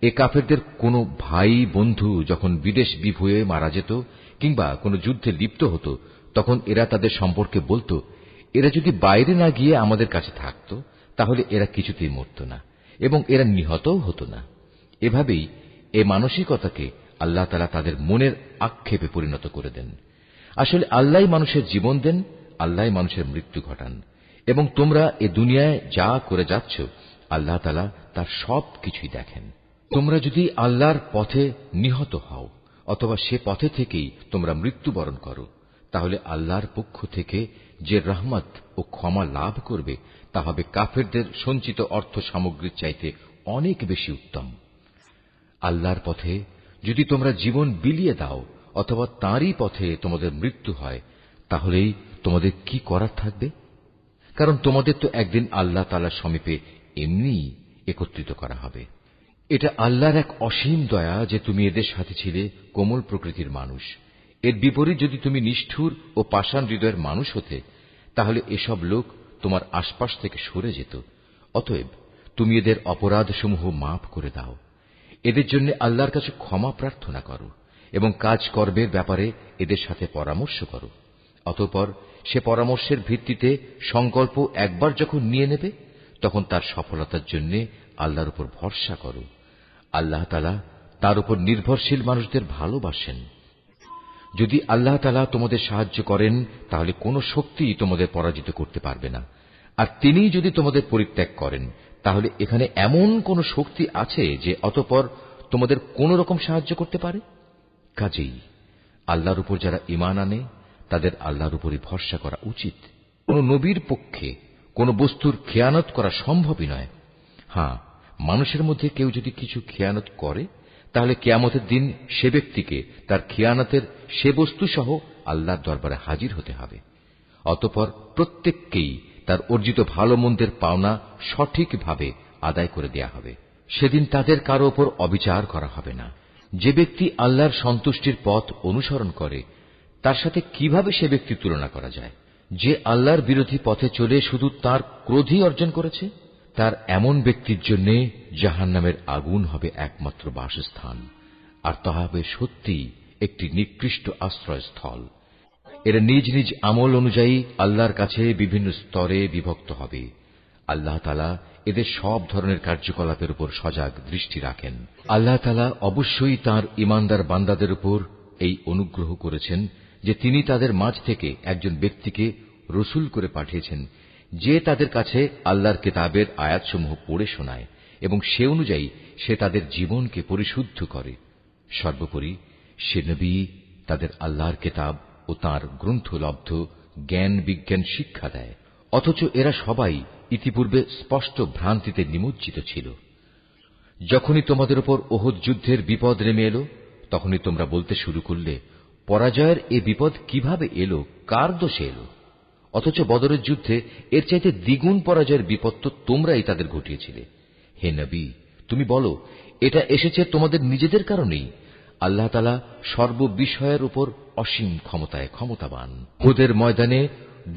এ কাফেরদের কোনো ভাই বন্ধু যখন বিদেশ বিভুঁয়ে মারা যেত কিংবা কোনো যুদ্ধে লিপ্ত হতো, তখন এরা তাদের সম্পর্কে বলতো, এরা যদি বাইরে না গিয়ে আমাদের কাছে থাকত, তাহলে এরা কিছুতেই মরত না এবং এরা নিহতও হতো না। এভাবেই এ মানসিকতাকে আল্লাহ তাআলা তাদের মনের আক্ষেপে পরিণত করে দেন। আসলে আল্লাহই মানুষের জীবন দেন, আল্লাহই মানুষের মৃত্যু ঘটান, এবং তোমরা এ দুনিয়ায় যা করে যাচ্ছ, আল্লাহ তাআলা তার সব কিছুই দেখেন। তোমরা যদি আল্লাহর পথে নিহত হও অথবা সে পথে থেকেই তোমরা মৃত্যুবরণ করো, তাহলে আল্লাহর পক্ষ থেকে যে রহমত ও ক্ষমা লাভ করবে তা হবে কাফেরদের সঞ্চিত অর্থ সামগ্রীর চাইতে অনেক বেশি উত্তম। আল্লাহর পথে যদি তোমরা জীবন বিলিয়ে দাও অথবা তাঁরই পথে তোমাদের মৃত্যু হয়, তাহলেই তোমাদের কি করার থাকবে? কারণ তোমাদের তো একদিন আল্লাহ তাআলার সমীপে এমনি একত্রিত করা হবে। এটা আল্লাহর এক অসীম দয়া যে তুমি এদের সাথে ছিলে কোমল প্রকৃতির মানুষ। এর বিপরীত যদি তুমি নিষ্ঠুর ও পাষাণ হৃদয়ের মানুষ হতে, তাহলে এসব লোক তোমার আশপাশ থেকে সরে যেত। অতএব তুমি এদের অপরাধসমূহ মাফ করে দাও। এদের জন্য আল্লাহর কাছে ক্ষমা প্রার্থনা করো এবং কাজ কর্মের ব্যাপারে এদের সাথে পরামর্শ করো। অতঃপর সে পরামর্শের ভিত্তিতে সংকল্প একবার যখন নিয়ে নেবে, তখন তার সফলতার জন্য আল্লাহর উপর ভরসা করো। আল্লাহ তাআলা তার উপর নির্ভরশীল মানুষদের ভালোবাসেন। যদি আল্লাহ তাআলা তোমাদের সাহায্য করেন, তাহলে কোনো শক্তি তোমাদের পরাজিত করতে পারবে না। আর তিনি যদি তোমাদের পরিত্যাগ করেন, তাহলে এখানে এমন কোন শক্তি আছে যে অতঃপর তোমাদের কোন রকম সাহায্য করতে পারে? কাজেই আল্লাহর উপর যারা ঈমান আনে, তাদের আল্লাহর উপরই ভরসা করা উচিত। কোন নবীর পক্ষে কোন বস্তুর খেয়ানত করা সম্ভবই নয়। হ্যাঁ, মানুষের মধ্যে কেউ যদি কিছু খেয়ানত করে, তাহলে কিয়ামতের দিন সে ব্যক্তিকে তার খেয়ানতের সে বস্তু সহ আল্লাহর দরবারে হাজির হতে হবে। অতঃপর প্রত্যেককেই তার অর্জিত ভালো মন্দের পাওনা সঠিকভাবে আদায় করে দেয়া হবে। সেদিন তাদের কারো ওপর অবিচার করা হবে না। যে ব্যক্তি আল্লাহর সন্তুষ্টির পথ অনুসরণ করে, তার সাথে কিভাবে সে ব্যক্তির তুলনা করা যায়? যে আল্লাহর বিরোধী পথে চলে শুধু তার ক্রোধই অর্জন করেছে, তার এমন ব্যক্তির জন্য জাহান্নামের আগুন হবে একমাত্র বাসস্থান, আর তা হবে সত্যিই একটি নিকৃষ্ট আশ্রয়স্থল। এরা নিজ নিজ আমল অনুযায়ী আল্লাহর কাছে বিভিন্ন স্তরে বিভক্ত হবে। আল্লাহ তাআলা এদের সব ধরনের কার্যকলাপের উপর সজাগ দৃষ্টি রাখেন। আল্লাহ তাআলা অবশ্যই তাঁর ঈমানদার বান্দাদের উপর এই অনুগ্রহ করেছেন যে তিনি তাদের মাঝ থেকে একজন ব্যক্তিকে রসূল করে পাঠিয়েছেন, যে তাদের কাছে আল্লাহর কিতাবের আয়াতসমূহ পড়ে শোনায় এবং সে অনুযায়ী সে তাদের জীবনকে পরিশুদ্ধ করে। সর্বোপরি সে নবী তাদের আল্লাহর কিতাব ও তাঁর গ্রন্থলব্ধ জ্ঞান বিজ্ঞান শিক্ষা দেয়। অথচ এরা সবাই ইতিপূর্বে স্পষ্ট ভ্রান্তিতে নিমজ্জিত ছিল। যখনই তোমাদের উপর ওহদ যুদ্ধের বিপদ নেমে এলো, তখনই তোমরা বলতে শুরু করলে, পরাজয়ের এ বিপদ কিভাবে এলো, কার দোষে এলো? অথচ বদরের যুদ্ধে এর চাইতে দ্বিগুণ পরাজয়ের বিপদ তো তোমরাই তাদের ঘটিয়েছিলে। হে নবী, তুমি বলো, এটা এসেছে তোমাদের নিজেদের কারণেই। আল্লাহ তাআলা সর্ববিষয়ের উপর অসীম ক্ষমতায় ক্ষমতাবান। উহুদের ময়দানে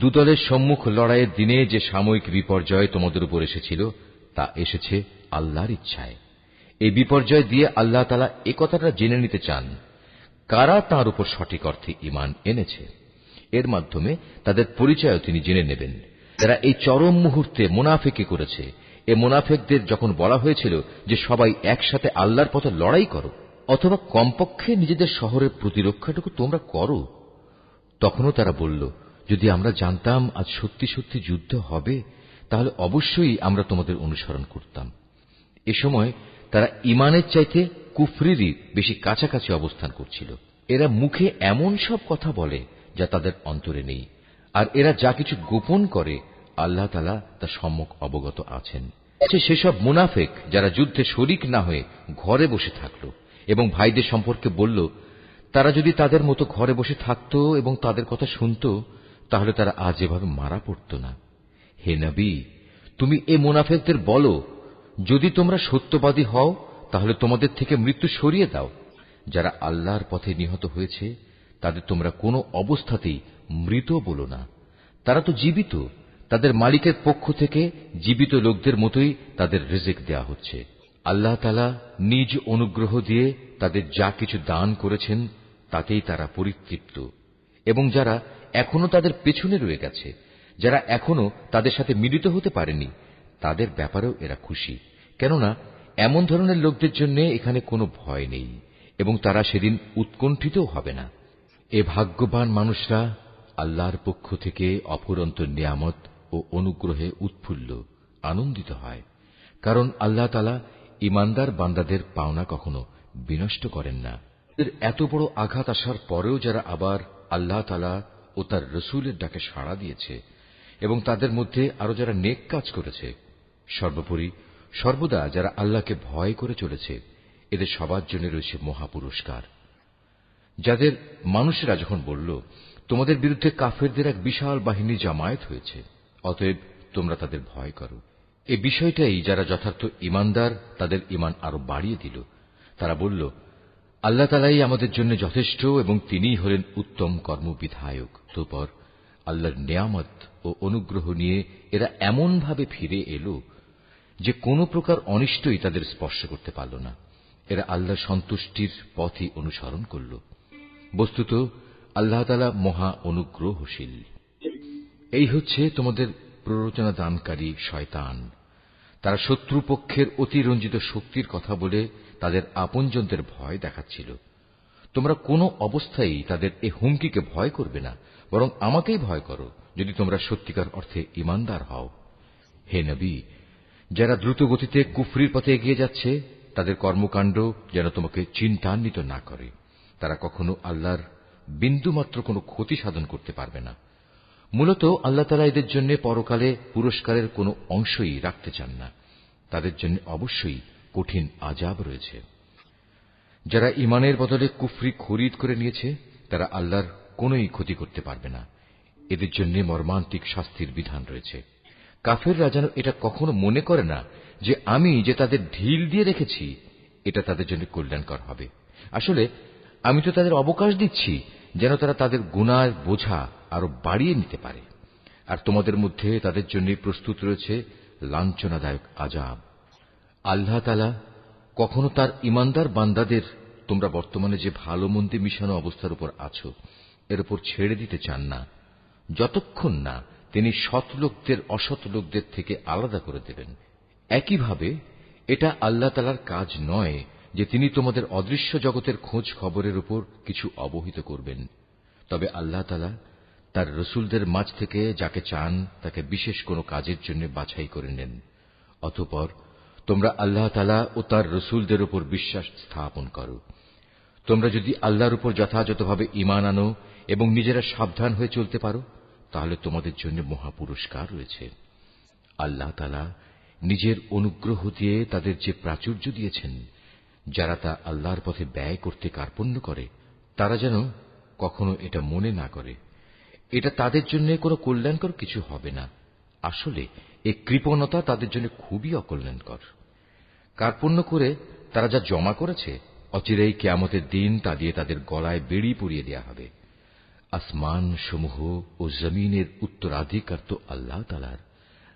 দুদলের সম্মুখ লড়াইয়ের দিনে যে সাময়িক বিপর্যয় তোমাদের উপর এসেছিল, তা এসেছে আল্লাহর ইচ্ছায়। এই বিপর্যয় দিয়ে আল্লাহ তাআলা একথাটা জেনে নিতে চান, কারা তাঁর উপর সঠিক অর্থে ঈমান এনেছে। এর মাধ্যমে তাদের পরিচয়ও তিনি জেনে নেবেন। যারা এই চরম মুহূর্তে মুনাফিকি করেছে, এ মুনাফিকদের যখন বলা হয়েছিল যে সবাই একসাথে আল্লাহর পথে লড়াই করো, অথবা কমপক্ষে নিজেদের শহরের প্রতিরক্ষাটুকু তোমরা করো, তখনও তারা বলল, যদি আমরা জানতাম আজ সত্যি সত্যি যুদ্ধ হবে, তাহলে অবশ্যই আমরা তোমাদের অনুসরণ করতাম। এ সময় তারা ঈমানের চাইতে কুফরিরই বেশি কাছাকাছি অবস্থান করছিল। এরা মুখে এমন সব কথা বলে যা তাদের অন্তরে নেই, আর এরা যা কিছু গোপন করে আল্লাহ তাআলা তা সম্যক অবগত আছেন। সেসব মুনাফিক যারা যুদ্ধে শরিক না হয়ে ঘরে বসে থাকল এবং ভাইদের সম্পর্কে বলল, তারা যদি তাদের মতো ঘরে বসে থাকত এবং তাদের কথা শুনত, তাহলে তারা আজ এভাবে মারা পড়ত না। হে নবী, তুমি এ মুনাফিকদের বলো, যদি তোমরা সত্যবাদী হও, তাহলে তোমাদের থেকে মৃত্যু সরিয়ে দাও। যারা আল্লাহর পথে নিহত হয়েছে, তাদের তোমরা কোনো অবস্থাতেই মৃত বলো না। তারা তো জীবিত, তাদের মালিকের পক্ষ থেকে জীবিত লোকদের মতোই তাদের রিজিক দেয়া হচ্ছে। আল্লাহ তাআলা নিজ অনুগ্রহ দিয়ে তাদের যা কিছু দান করেছেন, তাতেই তারা পরিতৃপ্ত। এবং যারা এখনো তাদের পেছনে রয়ে গেছে, যারা এখনো তাদের সাথে মিলিত হতে পারেনি, তাদের ব্যাপারেও এরা খুশি, কেননা এমন ধরনের লোকদের জন্য এখানে কোনো ভয় নেই এবং তারা সেদিন উৎকণ্ঠিতও হবে না। এ ভাগ্যবান মানুষরা আল্লাহর পক্ষ থেকে অফুরন্ত নিয়ামত ও অনুগ্রহে উৎফুল্ল আনন্দিত হয়, কারণ আল্লাহ তাআলা ঈমানদার বান্দাদের পাওনা কখনো বিনষ্ট করেন না। এত বড় আঘাত আসার পরেও যারা আবার আল্লাহ তাআলা ও তার রসূলের ডাকে সাড়া দিয়েছে এবং তাদের মধ্যে আরো যারা নেক কাজ করেছে, সর্বোপরি সর্বদা যারা আল্লাহকে ভয় করে চলেছে, এদের সবার জন্য রয়েছে মহাপুরস্কার। যাদের মানুষেরা যখন বলল, তোমাদের বিরুদ্ধে কাফেরদের এক বিশাল বাহিনী জামায়াত হয়েছে, অতএব তোমরা তাদের ভয় করো, এ বিষয়টাই যারা যথার্থ ঈমানদার তাদের ঈমান আরো বাড়িয়ে দিল। তারা বলল, আল্লাহ তাআলাই আমাদের জন্য যথেষ্ট এবং তিনিই হলেন উত্তম কর্মবিধায়ক। অতঃপর আল্লাহর নেয়ামত ও অনুগ্রহ নিয়ে এরা এমন ভাবে ফিরে এলো যে কোন প্রকার অনিষ্টই তাদের স্পর্শ করতে পারল না। এরা আল্লাহর সন্তুষ্টির পথই অনুসরণ করল। বস্তুত আল্লাহ তাআলা মহা অনুগ্রহশীল। এই হচ্ছে তোমাদের প্ররোচনা দানকারী শয়তান। তারা শত্রুপক্ষের অতিরঞ্জিত শক্তির কথা বলে তাদের আপনজনদের ভয় দেখাচ্ছিল। তোমরা কোনো অবস্থায় তাদের এ হুমকিকে ভয় করবে না, বরং আমাকেই ভয় করো যদি তোমরা সত্যিকার অর্থে ঈমানদার হও। হে নবী, যারা দ্রুত গতিতে কুফরির পথে এগিয়ে যাচ্ছে তাদের কর্মকাণ্ড যেন তোমাকে চিন্তান্বিত না করে। তারা কখনো আল্লাহর বিন্দুমাত্র কোনো ক্ষতি সাধন করতে পারবে না। মূলত আল্লাহ তাআলা এদের জন্য পরকালে পুরস্কারের কোনো অংশই রাখতে চান না। তাদের জন্য অবশ্যই কঠিন আযাব রয়েছে। যারা ঈমানের বদলে কুফরি খরিদ করে নিয়েছে তারা আল্লাহর কোনোই ক্ষতি করতে পারবে না। এদের জন্য মর্মান্তিক শাস্তির বিধান রয়েছে। কাফেররা যেন এটা কখনো মনে করে না যে আমি যে তাদের ঢিল দিয়ে রেখেছি এটা তাদের জন্য কল্যাণকর হবে। আসলে আমি তো তাদের অবকাশ দিচ্ছি যেন তারা তাদের গুনাহের বোঝা আরো বাড়িয়ে নিতে পারে। আর তোমাদের মধ্যে তাদের জন্য প্রস্তুত রয়েছে লাঞ্ছনাদায়ক আযাব। আল্লাহ তাআলা কখনো তার ঈমানদার বান্দাদের তোমরা বর্তমানে যে ভালো মন্দে মিশানো অবস্থার উপর আছো এর উপর ছেড়ে দিতে চান না, যতক্ষণ না তিনি সৎ লোকদের অসৎ লোকদের থেকে আলাদা করে দেবেন। একইভাবে এটা আল্লাহ তাআলার কাজ নয় যে তিনি তোমাদের অদৃশ্য জগতের খোঁজ খবরের উপর কিছু অবহিত করবেন। তবে আল্লাহ তাআলা তার রসুলদের মাঝ থেকে যাকে চান তাকে বিশেষ কোনো কাজের জন্য বাছাই করে নেন। অতঃপর তোমরা আল্লাহ তাআলা ও তার রসুলদের উপর বিশ্বাস স্থাপন করো। তোমরা যদি আল্লাহর উপর যথাযথভাবে ঈমান আনো এবং নিজেরা সাবধান হয়ে চলতে পারো তাহলে তোমাদের জন্য মহা পুরস্কার রয়েছে। আল্লাহ তাআলা নিজের অনুগ্রহ দিয়ে তাদের যে প্রাচুর্য দিয়েছেন, যারা তা আল্লাহর পথে ব্যয় করতে কার্পণ্য করে তারা যেন কখনো এটা মনে না করে এটা তাদের জন্য কোনো কল্যাণকর কিছু হবে না। আসলে এই কৃপণতা তাদের জন্য খুবই অকল্যাণকর। কার্পণ্য করে তারা যা জমা করেছে অচিরেই কিয়ামতের দিন তা দিয়ে তাদের গলায় বেড়ি পরিয়ে দেয়া হবে। আসমান সমূহ ও জমিনের উত্তরাধিকার তো আল্লাহ তাআলার,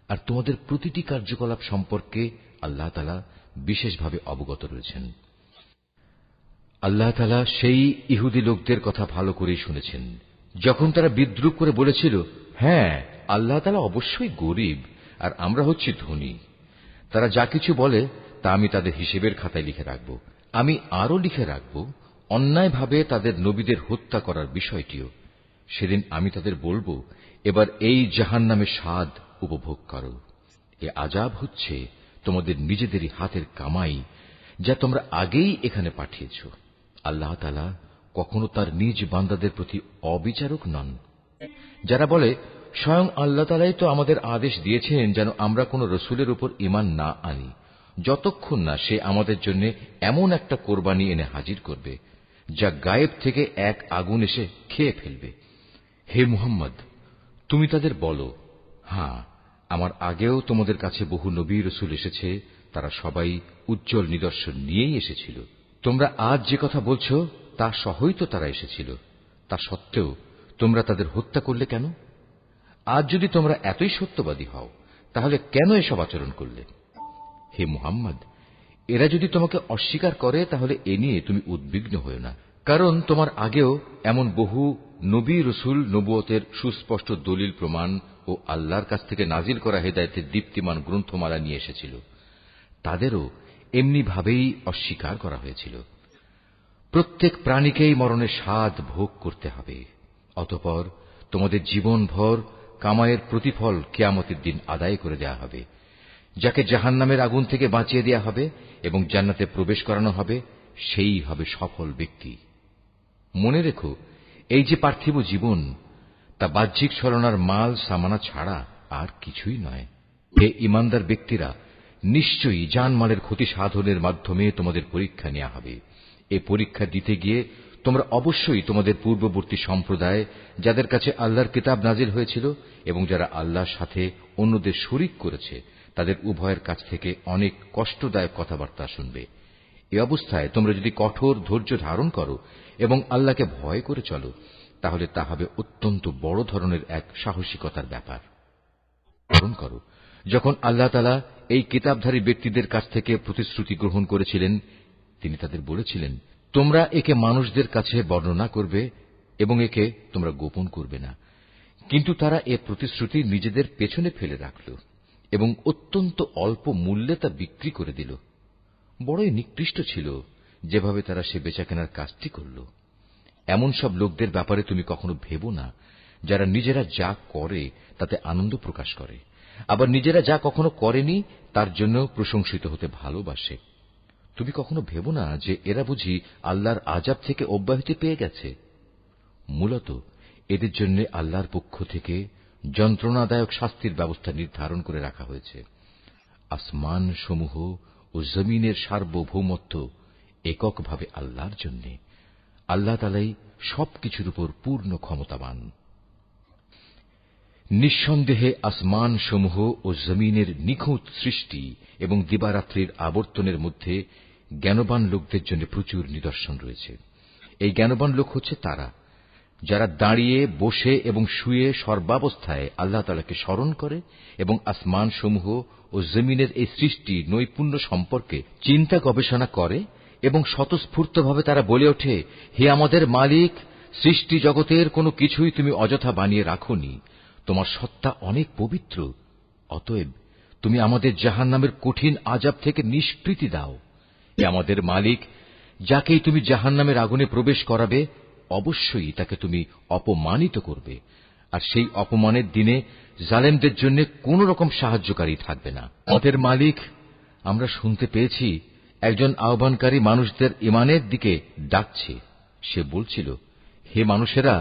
আর তোমাদের প্রতিটি কার্যকলাপ সম্পর্কে আল্লাহ তাআলা বিশেষভাবে অবগত রয়েছেন। আল্লাহ তাআলা সেই ইহুদি লোকদের কথা ভালো করেই শুনেছেন যখন তারা বিদ্রূপ করে বলেছিল, হ্যাঁ আল্লাহ তাআলা অবশ্যই গরীব আর আমরা হচ্ছি ধনী। তারা যা কিছু বলে তা আমি তাদের হিসেবের খাতায় লিখে রাখব। আমি আরো লিখে রাখব অন্যায়ভাবে তাদের নবীদের হত্যা করার বিষয়টিও। সেদিন আমি তাদের বলবো, এবার এই জাহান্নামের স্বাদ উপভোগ করো। এ আযাব হচ্ছে তোমাদের নিজেদেরই হাতের কামাই যা তোমরা আগেই এখানে পাঠিয়েছ। আল্লাহ তাআলা কখনো তার নিজ বান্দাদের প্রতি অবিচারক নন। যারা বলে স্বয়ং আল্লাহ তাআলাই তো আমাদের আদেশ দিয়েছেন যেন আমরা কোন রসুলের উপর ঈমান না আনি যতক্ষণ না সে আমাদের জন্য এমন একটা কোরবানি এনে হাজির করবে যা গায়েব থেকে এক আগুন এসে খেয়ে ফেলবে। হে মুহাম্মদ, তুমি তাদের বলো, হ্যাঁ আমার আগেও তোমাদের কাছে বহু নবী রসুল এসেছে, তারা সবাই উজ্জ্বল নিদর্শন নিয়েই এসেছিল। তোমরা আজ যে কথা বলছো তা সহই তো তারা এসেছিল। তা সত্ত্বেও তোমরা তাদের হত্যা করলে কেন? আজ যদি তোমরা এতই সত্যবাদী হও তাহলে কেন এসব আচরণ করলে? হে মুহাম্মদ, এরা যদি তোমাকে অস্বীকার করে তাহলে এ নিয়ে তুমি উদ্বিগ্ন হও না, কারণ তোমার আগেও এমন বহু নবী রসুল নবুয়তের সুস্পষ্ট দলিল প্রমাণ ও আল্লাহর কাছ থেকে নাজিল করা হেদায়েতের দীপ্তিমান গ্রন্থমালা নিয়ে এসেছিল। তাদেরও এমনি ভাবেই অস্বীকার করা হয়েছিল। প্রত্যেক প্রাণীকেই মরণের স্বাদ ভোগ করতে হবে। অতঃপর তোমাদের জীবনভর কামাইয়ের প্রতিফল কিয়ামতের দিন আদায় করে দেয়া হবে। যাকে জাহান্নামের আগুন থেকে বাঁচিয়ে দেয়া হবে এবং জান্নাতে প্রবেশ করানো হবে, সেই হবে সফল ব্যক্তি। মনে রেখো, এই যে পার্থিব জীবন তা বাহ্যিক ছলনার মাল সামানা ছাড়া আর কিছুই নয়। হে ঈমানদার ব্যক্তিরা, নিশ্চয়ই জানমালের ক্ষতি সাধনের মাধ্যমে তোমাদের পরীক্ষা নেওয়া হবে। এ পরীক্ষা দিতে গিয়ে তোমরা অবশ্যই তোমাদের পূর্ববর্তী সম্প্রদায় যাদের কাছে আল্লাহর কিতাব নাজিল হয়েছিল এবং যারা আল্লাহর সাথে অন্যদের শরীক করেছে তাদের উভয়ের কাছ থেকে অনেক কষ্টদায়ক কথাবার্তা শুনবে। এ অবস্থায় তোমরা যদি কঠোর ধৈর্য ধারণ করো এবং আল্লাহকে ভয় করে চলো, তাহলে তা হবে অত্যন্ত বড় ধরনের এক সাহসিকতার ব্যাপার। স্মরণ করো, যখন আল্লাহ তাআলা এই কিতাবধারী ব্যক্তিদের কাছ থেকে প্রতিশ্রুতি গ্রহণ করেছিলেন, তিনি তাদের বলেছিলেন, তোমরা একে মানুষদের কাছে বর্ণনা করবে এবং একে তোমরা গোপন করবে না। কিন্তু তারা এ প্রতিশ্রুতি নিজেদের পেছনে ফেলে রাখল এবং অত্যন্ত অল্প মূল্যে তা বিক্রি করে দিল। বড়ই নিকৃষ্ট ছিল যেভাবে তারা সে বেচাকেনার কাজটি করল। এমন সব লোকদের ব্যাপারে তুমি কখনো ভেবো না, যারা নিজেরা যা করে তাতে আনন্দ প্রকাশ করে, আবার নিজেরা যা কখনো করেনি তার জন্য প্রশংসিত হতে ভালোবাসে। তুমি কখনো ভেবো না যে এরা বুঝি আল্লাহর আযাব থেকে অব্যাহতি পেয়ে গেছে। মূলত এদের জন্য আল্লাহর পক্ষ থেকে যন্ত্রণাদায়ক শাস্তির ব্যবস্থা নির্ধারণ করে রাখা হয়েছে। আসমান সমূহ ও জমিনের সার্বভৌমত্ব এককভাবে আল্লাহর জন্য। আল্লাহ তাআলাই সবকিছুর উপর পূর্ণ ক্ষমতাবান। নিঃসন্দেহে আসমান সমূহ ও জমিনের নিখুঁত সৃষ্টি এবং দিবারাত্রির আবর্তনের মধ্যে জ্ঞানবান লোকদের জন্য প্রচুর নিদর্শন রয়েছে। এই জ্ঞানবান লোক হচ্ছে তারা, যারা দাঁড়িয়ে, বসে এবং শুয়ে সর্বাবস্থায় আল্লাহ তাআলাকে স্মরণ করে এবং আসমান সমূহ ও জমিনের এই সৃষ্টি নৈপুণ্য সম্পর্কে চিন্তা গবেষণা করে এবং স্বতঃস্ফূর্তভাবে তারা বলে ওঠে, হে আমাদের মালিক, সৃষ্টি জগতের কোনো কিছুই তুমি অযথা বানিয়ে রাখোনি, তোমার সত্তা অনেক পবিত্র। অতএব তুমি আমাদের জাহান্নামের কঠিন আযাব থেকে নিষ্কৃতি দাও। হে আমাদের মালিক, যাকেই তুমি জাহান্নামের আগুনে প্রবেশ করাবে অবশ্যই তাকে তুমি অপমানিত করবে, আর সেই অপমানের দিনে জালেমদের জন্য কোন রকম সাহায্যকারী থাকবে না। আমাদের মালিক, আমরা শুনতে পেয়েছি একজন আহ্বানকারী মানুষদের ঈমানের দিকে ডাকছে। সে বলছিল, হে মানুষেরা,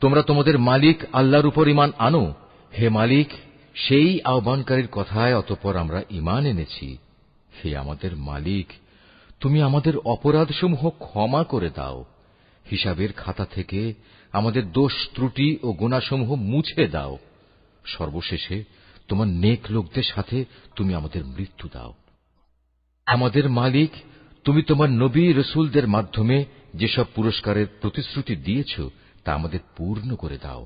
তোমরা তোমাদের মালিক আল্লাহর উপর ঈমান আনো। হে মালিক, সেই আহ্বানকারীর কথায় অতঃপর আমরা ঈমান এনেছি। হে আমাদের মালিক, তুমি আমাদের অপরাধসমূহ ক্ষমা করে দাও, হিসাবের খাতা থেকে আমাদের দোষ ত্রুটি ও গুনাহসমূহ মুছে দাও। সর্বশেষে তোমার নেক লোকদের সাথে তুমি আমাদের মৃত্যু দাও। আমাদের মালিক, তুমি তোমার নবী রাসূলদের মাধ্যমে যেসব পুরস্কারের প্রতিশ্রুতি দিয়েছ তা আমাদের পূর্ণ করে দাও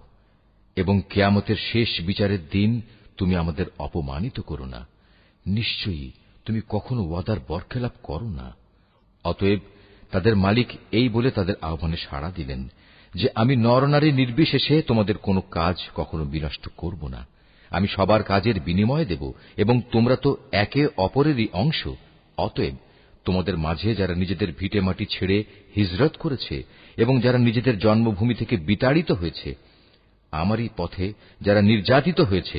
এবং কিয়ামতের শেষ বিচারের দিন তুমি আমাদের অপমানিত করো না। নিশ্চয়ই তুমি কখনো ওয়াদার বরখেলাপ করো না। অতএব তাদের মালিক এই বলে তাদের আহ্বানে সাড়া দিলেন যে, আমি নরনারী নির্বিশেষে তোমাদের কোনো কাজ কখনো বিনষ্ট করব না। আমি সবার কাজের বিনিময় দেব এবং তোমরা তো একে অপরেরই অংশ। অতএব তোমাদের মাঝে যারা নিজেদের ভিটেমাটি ছেড়ে হিজরত করেছে এবং যারা নিজেদের জন্মভূমি থেকে বিতাড়িত হয়েছে, আমারই পথে যারা নির্যাতিত হয়েছে,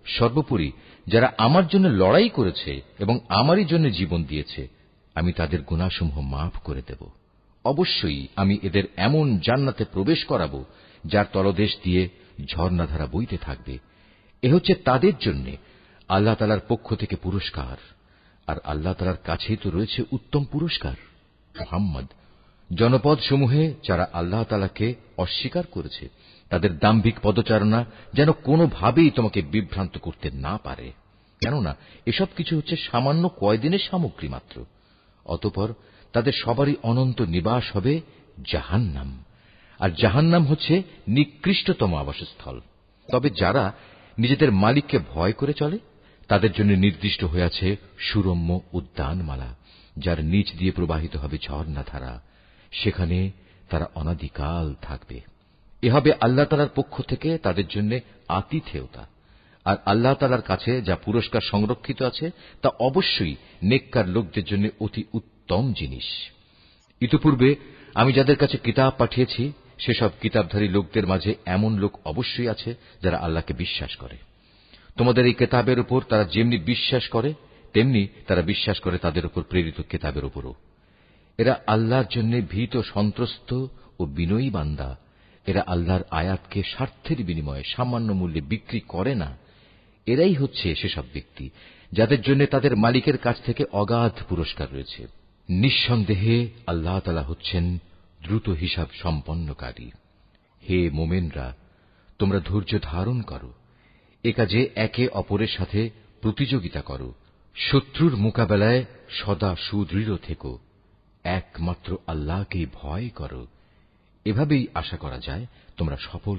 সর্বোপরি যারা আমার জন্য লড়াই করেছে এবং আমারই জন্য জীবন দিয়েছে, আমি তাদের গুনাহসমূহ মাফ করে দেব। অবশ্যই আমি এদের এমন জান্নাতে প্রবেশ করাব যার তলদেশ দিয়ে ঝর্ণাধারা বইতে থাকবে। এ হচ্ছে তাদের জন্য আল্লাহ তাআলার পক্ষ থেকে পুরস্কার, আর আল্লাহ তাআলার কাছেই তো রয়েছে উত্তম পুরস্কার। মুহাম্মদ, জনপদ সমূহে যারা আল্লাহ তাআলাকে অস্বীকার করেছে তাদের দাম্ভিক পদচারণা যেন কোনোভাবেই তোমাকে বিভ্রান্ত করতে না পারে, কেননা এসব কিছু হচ্ছে সামান্য কয়দিনের সামগ্রী মাত্র। অতঃপর তাদের সবারই অনন্ত নিবাস হবে জাহান্নাম, আর জাহান্নাম হচ্ছে নিকৃষ্টতম আবাসস্থল। তবে যারা নিজেদের মালিককে ভয় করে চলে তাদের জন্য নির্দিষ্ট হয়ে আছে সুরম্য উদ্যানমালা, যার নিচ দিয়ে প্রবাহিত হবে ঝর্ণাধারা। সেখানে তারা অনাদিকাল থাকবে। এ হবে আল্লাহ তাআলার পক্ষ থেকে তাদের জন্য আতিথেয়তা। আর আল্লাহ তাআলার কাছে যা পুরস্কার সংরক্ষিত আছে তা অবশ্যই নেককার লোকদের জন্য অতি উত্তম জিনিস। ইতিপূর্বে আমি যাদের কাছে কিতাব পাঠিয়েছি সেসব কিতাবধারী লোকদের মাঝে এমন লোক অবশ্যই আছে যারা আল্লাহকে বিশ্বাস করে। তোমাদের এই কিতাবের উপর তারা যেমনি বিশ্বাস করে তেমনি তারা বিশ্বাস করে তাদের উপর প্রেরিত কিতাবের উপরও। এরা আল্লাহর জন্য ভীত সন্ত্রস্ত ও বিনয়ী বান্দা। এরা আল্লাহর আয়াতকে স্বার্থের বিনিময়ে সামান্য মূল্যে বিক্রি করে না। এরাই হচ্ছে সেসব ব্যক্তি যাদের জন্য তাদের মালিকের কাছ থেকে অগাধ পুরস্কার রয়েছে। নিঃসন্দেহে আল্লাহ তাআলা হচ্ছেন দ্রুত হিসাব সম্পন্নকারী। হে মোমেনরা, তোমরা ধৈর্য ধারণ করো। এ কাজে একে অপরের সাথে প্রতিযোগিতা করো, শত্রুর মোকাবেলায় সদা সুদৃঢ় থেকো, একমাত্র আল্লাহকেই ভয় করো। এভাবেই আশা করা যায় তোমরা সফল